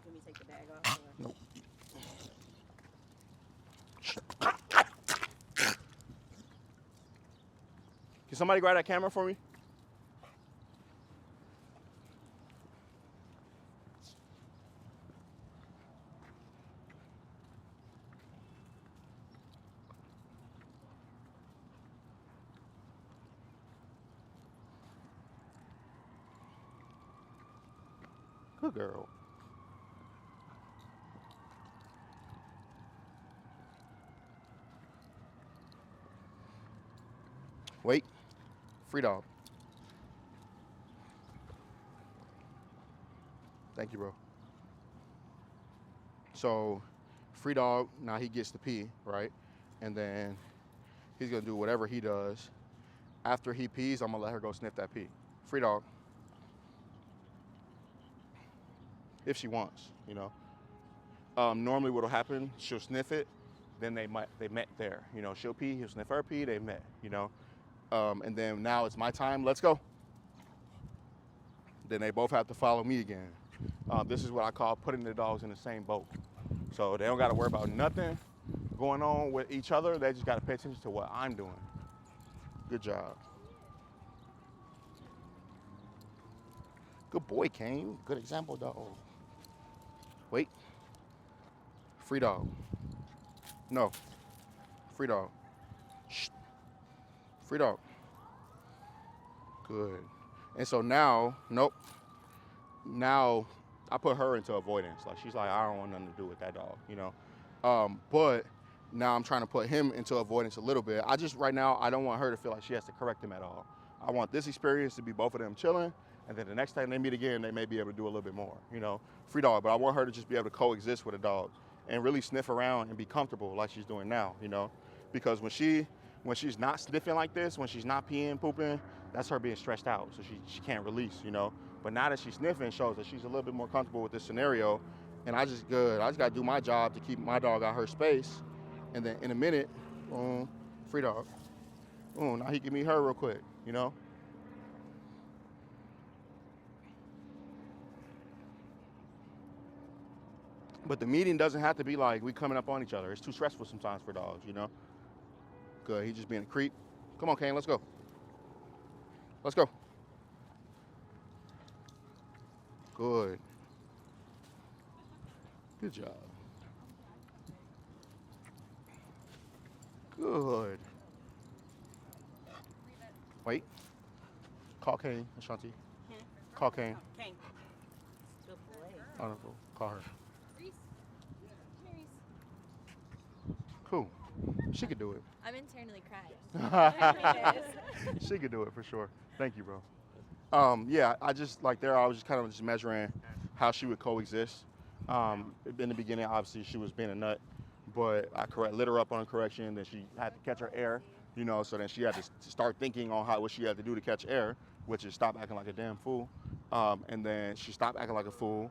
Can we take the bag off? Or? Nope. Can somebody grab that camera for me? Good girl. Wait. Free dog. Thank you, bro. So, free dog, now he gets to pee, right? And then he's gonna do whatever he does. After he pees, I'm gonna let her go sniff that pee. Free dog. If she wants, you know. Normally what'll happen, she'll sniff it, then they met there. You know, she'll pee, he'll sniff her pee, they met, you know. And then now it's my time, let's go. Then they both have to follow me again. This is what I call putting the dogs in the same boat. So they don't gotta worry about nothing going on with each other, they just gotta pay attention to what I'm doing. Good job. Good boy, Kane. Good example, dog. Wait. Free dog. No. Free dog. Shh. Free dog. Good. And so now, nope. Now I put her into avoidance. Like she's like, I don't want nothing to do with that dog, you know. But now I'm trying to put him into avoidance a little bit. Right now, I don't want her to feel like she has to correct him at all. I want this experience to be both of them chilling, and then the next time they meet again, they may be able to do a little bit more, you know. Free dog, but I want her to just be able to coexist with a dog and really sniff around and be comfortable like she's doing now, you know. Because when she's not sniffing like this, when she's not peeing, pooping, that's her being stressed out, so she can't release, you know. But now that she's sniffing, shows that she's a little bit more comfortable with this scenario, and I just gotta do my job to keep my dog out her space, and then in a minute, free dog. Now he can meet her real quick, you know. But the meeting doesn't have to be like we coming up on each other. It's too stressful sometimes for dogs, you know. Good, he's just being a creep. Come on, Kane, let's go. Let's go. Good. Good job. Good. Wait. Call Kane, Ashanti. Call Kane. Kane. Good boy. Honorable. Call her. Reese. Cool. She could do it. I'm internally crying. She could do it for sure. Thank you, bro. Yeah, I just like there. I was just kind of just measuring how she would coexist. In the beginning, obviously, she was being a nut, but I lit her up on correction. Then she had to catch her air, you know. So then she had to start thinking on what she had to do to catch air, which is stop acting like a damn fool. And then she stopped acting like a fool.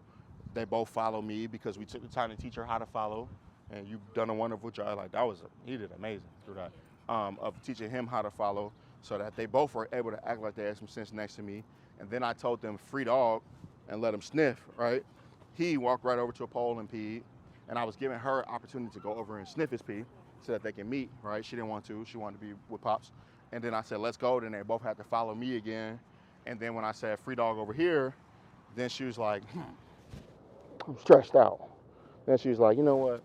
They both follow me because we took the time to teach her how to follow. And you've done a wonderful job. Like he did amazing through that, of teaching him how to follow, so that they both were able to act like they had some sense next to me. And then I told them free dog, and let him sniff. Right, he walked right over to a pole and peed, and I was giving her opportunity to go over and sniff his pee, so that they can meet. Right, she didn't want to. She wanted to be with Pops. And then I said let's go. Then they both had to follow me again. And then when I said free dog over here, then she was like, I'm stressed out. Then she was like, you know what?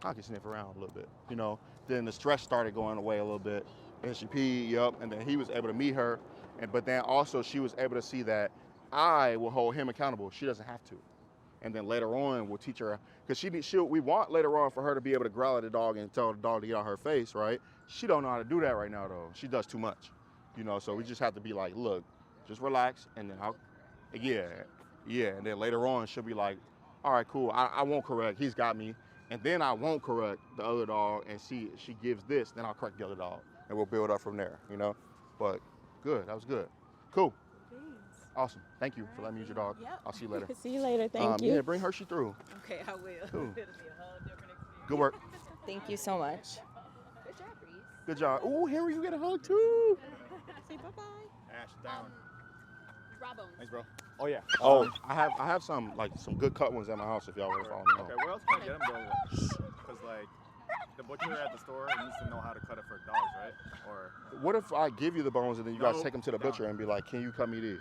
I can sniff around a little bit, you know. Then the stress started going away a little bit, and she peed, and then he was able to meet her, but then also she was able to see that I will hold him accountable. She doesn't have to. And then later on, we'll teach her, because we want later on for her to be able to growl at the dog and tell the dog to get out her face, right? She don't know how to do that right now, though. She does too much, you know, so we just have to be like, look, just relax, and then and then later on, she'll be like, all right, cool, I won't correct, he's got me. and then I won't correct the other dog, and she gives this, then I'll correct the other dog, and we'll build up from there, you know. But good, that was good, cool, awesome. Thank you for letting me use your dog. Yep. I'll see you later. See you later. Thank you. Yeah, bring Hershey through. Okay, I will. Cool. It'll be a whole different experience. Good work. Thank you so much. Good job, Reese. Good job. Ooh, Henry, you get a hug too. Say bye-bye. Ash, down. Bravo. Thanks, bro. Oh, yeah. Oh, I have some good cut ones at my house if y'all want to follow me home. Okay, where else can I get them, though? Because, like, the butcher at the store needs to know how to cut it for dogs, right? Or What if I give you the bones and then you guys No, take them to the butcher and be like, can you cut me these?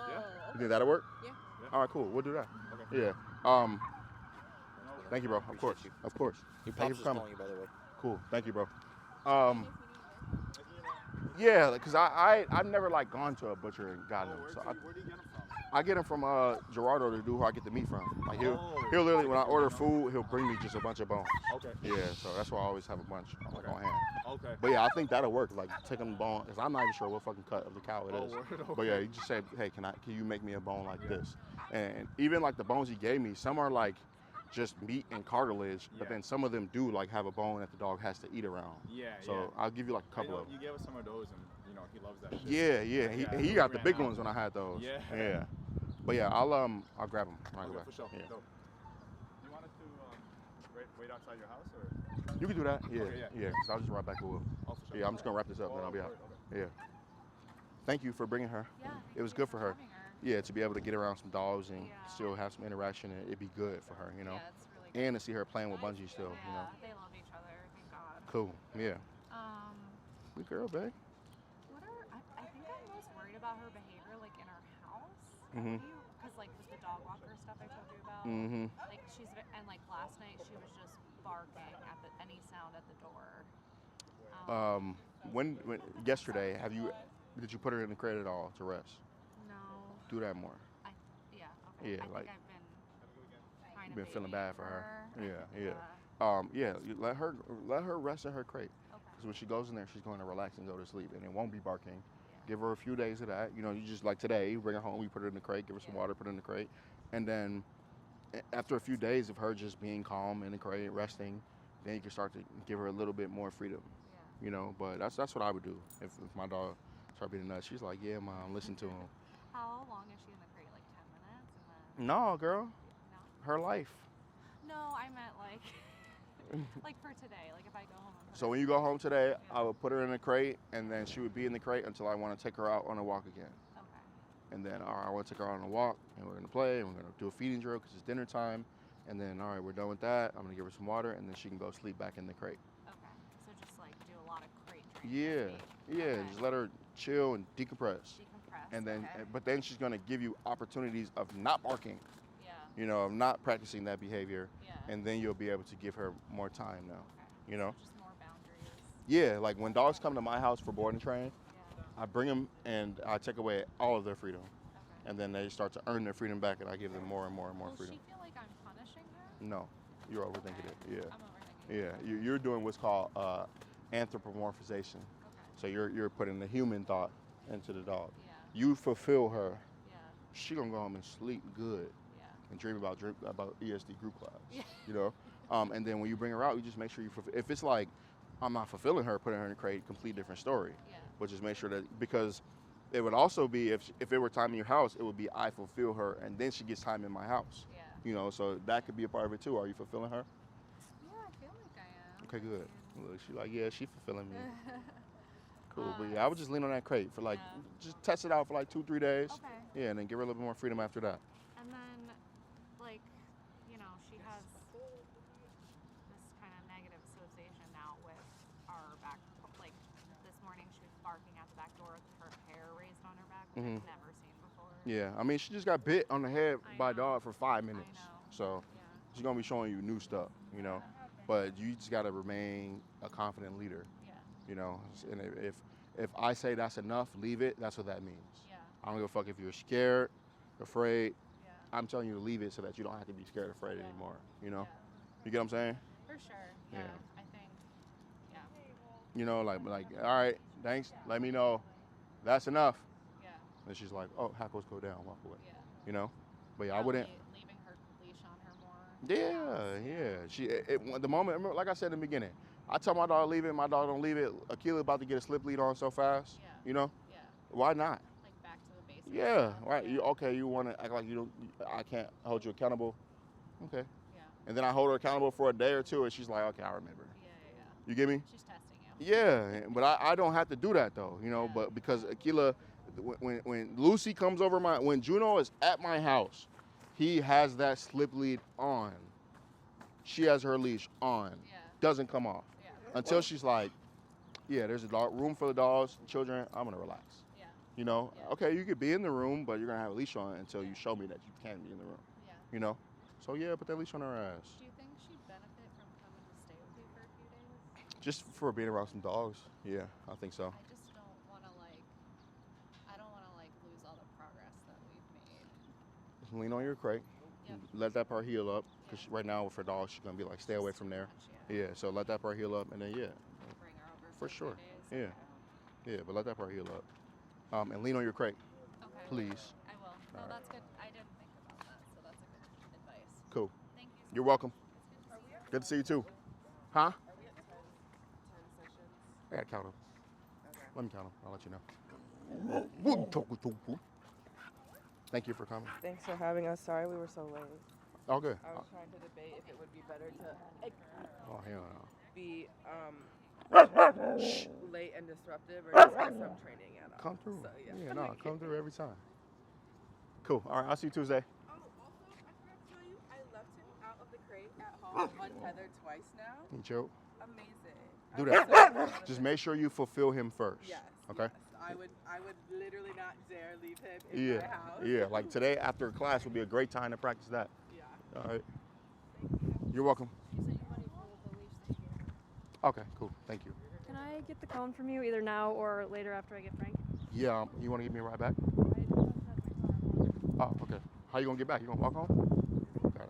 Yeah. You think that'll work? Yeah. All right, cool. We'll do that. Okay. Yeah. Thank you, bro. Of course. Of course. Your Thank you pops for is coming. calling you, by the way. Cool. Thank you, bro. Yeah, because I've never like gone to a butcher and gotten them. So Where do you get them from? I get them from Gerardo, the dude who I get the meat from. Like he'll literally, when I order food, he'll bring me just a bunch of bones. Okay. Yeah, so that's why I always have a bunch like on hand. Okay. But yeah, I think that'll work. Like taking the bone, because I'm not even sure what fucking cut of the cow it is. Word, But yeah, you just say, hey, can you make me a bone like this? And even like the bones he gave me, some are like just meat and cartilage, but then some of them do like have a bone that the dog has to eat around. Yeah. So I'll give you like a couple of them. You gave us some of those, and he loves that shit. Yeah. He got the big ones when I had those. Yeah. But yeah, I'll grab them right away. For sure. Yeah. Dope. You wanted to wait outside your house, or? You can do that. Yeah. Okay, Yeah. Cause I'll just ride back to Will. Oh, for sure. Yeah, I'm just gonna wrap this up, then I'll be out. Okay. Yeah. Thank you for bringing her. Yeah. It was good for her. Yeah, to be able to get around some dogs and still have some interaction, and it'd be good for her, you know. Yeah, it's really good. And to see her playing with Bungie still, you know. They love each other, thank God. Cool. Yeah. Good girl, babe. I think I'm most worried about her behavior, like in our house. Mhm. Because like with the dog walker stuff I told you about. Mhm. Like and like last night she was just barking at any sound at the door. When yesterday, did you put her in the crate at all to rest? No. Do that more. Okay. Yeah, I like think I've been you've been feeling bad for her. Yeah. Yeah. You let her rest in her crate. Because when she goes in there, she's going to relax and go to sleep, and it won't be barking. Give her a few days of that. You know, you just like today, you bring her home, you put her in the crate, give her some water, put her in the crate, and then after a few days of her just being calm in the crate, resting, then you can start to give her a little bit more freedom. You know, but that's what I would do if my dog started being nuts. She's like, yeah, mom, listen to him. How long is she in the crate? Like 10 minutes? And then... No, girl. No? Her life. No, I meant like, like for today. Like if I go home and put So when you go home today, I would put her in the crate, and then she would be in the crate until I want to take her out on a walk again. Okay. And then, all right, I want to take her out on a walk, and we're going to play, and we're going to do a feeding drill because it's dinner time. And then, all right, we're done with that. I'm going to give her some water, and then she can go sleep back in the crate. Okay. So just like do a lot of crate training. Yeah. Okay. Just let her chill and decompress. Decompress. And then, okay. but then she's going to give you opportunities of not barking. Yeah. You know, of not practicing that behavior. Yeah. And then you'll be able to give her more time now. Okay. You know? So just more boundaries. Yeah, like when dogs come to my house for board and train, I bring them and I take away all of their freedom. Okay. And then they start to earn their freedom back, and I give them more and more and more Will freedom. she feel like I'm punishing her? No, you're overthinking it. Yeah. I'm overthinking it. Yeah, you're doing what's called anthropomorphization. Okay. So you're putting the human thought into the dog. Yeah. You fulfill her. Yeah. She gonna go home and sleep good. Yeah. And dream about ESD group class. Yeah. You know, and then when you bring her out, you just make sure you fulfill. If it's like I'm not fulfilling her, putting her in the crate, complete different story. Yeah. But just make sure that, because it would also be if it were time in your house, it would be I fulfill her and then she gets time in my house. Yeah. You know, so that could be a part of it too. Are you fulfilling her? Yeah, I feel like I am. Okay, good. Look, she like, yeah, she fulfilling me. Cool, but yeah, I would just lean on that crate for like, just test it out for like 2-3 days. Okay. Yeah, and then give her a little bit more freedom after that. And then, like, you know, she has this kind of negative association now with our back. Like, this morning she was barking at the back door with her hair raised on her back, which I've never seen before. Yeah, I mean, she just got bit on the head by a dog for 5 minutes. I know. So she's gonna be showing you new stuff, you know. But you just gotta remain a confident leader. Yeah. You know, and if I say that's enough, leave it. That's what that means. Yeah. I don't give a fuck if you're scared, afraid. Yeah. I'm telling you to leave it so that you don't have to be scared, or afraid anymore. You know. Yeah. You get what I'm saying? For sure. Yeah. I think. Yeah. You know, like, all right, thanks. Let me know. That's enough. Yeah. And she's like, oh, hackles go down, walk away. Yeah. You know. But yeah, I wouldn't. Leaving her leash on her more. The moment, remember, like I said in the beginning, I tell my dog leave it, my dog don't leave it. Akila about to get a slip lead on so fast. Yeah. You know, Yeah. why not? Like back to the basics. Yeah, stuff. right. Yeah. You okay? You want to act like you don't? I can't hold you accountable. Okay. Yeah. And then I hold her accountable for a day or two, and she's like, okay, I remember. Yeah. You get me? She's testing you. Yeah, but I don't have to do that though, you know. Yeah. But because Akila, when Lucy comes over when Juno is at my house, he has that slip lead on. She has her leash on. Yeah. Doesn't come off Yeah. until she's like, yeah, there's a room for the dogs, children. I'm gonna relax. Yeah. You know, Yeah. okay, you could be in the room, but you're gonna have a leash on until you show me that you can be in the room. Yeah. You know, so yeah, put that leash on her ass. Do you think she'd benefit from coming to stay with you for a few days? Just for being around some dogs. Yeah, I think so. I just don't want to I don't want to lose all the progress that we've made. Just lean on your crate. Yep. Let that part heal up. Because right now for dogs, she's gonna be like, stay away from there. Yeah. So let that part heal up, and then Bring her over for a few sure. days. Yeah, but let that part heal up. And lean on your crate, Okay. please. I will. No, All right. that's good. I didn't think about that, so that's a good advice. Cool. Thank you. You're welcome. It's Good to see you too. Huh? Are we at 10 sessions? I gotta count them. Okay. Let me count them. I'll let you know. Thank you for coming. Thanks for having us. Sorry we were so late. All good. I was trying to debate if it would be better to Oh, hell no. be late and disruptive or just get some training out of. Come through. So, Yeah, no, come through every time. Cool. All right, I'll see you Tuesday. Oh, also, I forgot to tell you, I left him out of the crate at home untethered twice now. You chill. Amazing. Do I'm so that. proud of Just him. make sure you fulfill him first. Yes. Okay? Yes. I would literally not dare leave him in my house. Yeah. Like today after class would be a great time to practice that. Yeah. All right. You're welcome. You said you wanted the leash that you gave me. Okay, cool. Thank you. Can I get the cone from you either now or later after I get Frank? Yeah, you want to give me a ride back? I don't have my car. Oh, okay. How you gonna get back? You gonna walk home? Got it.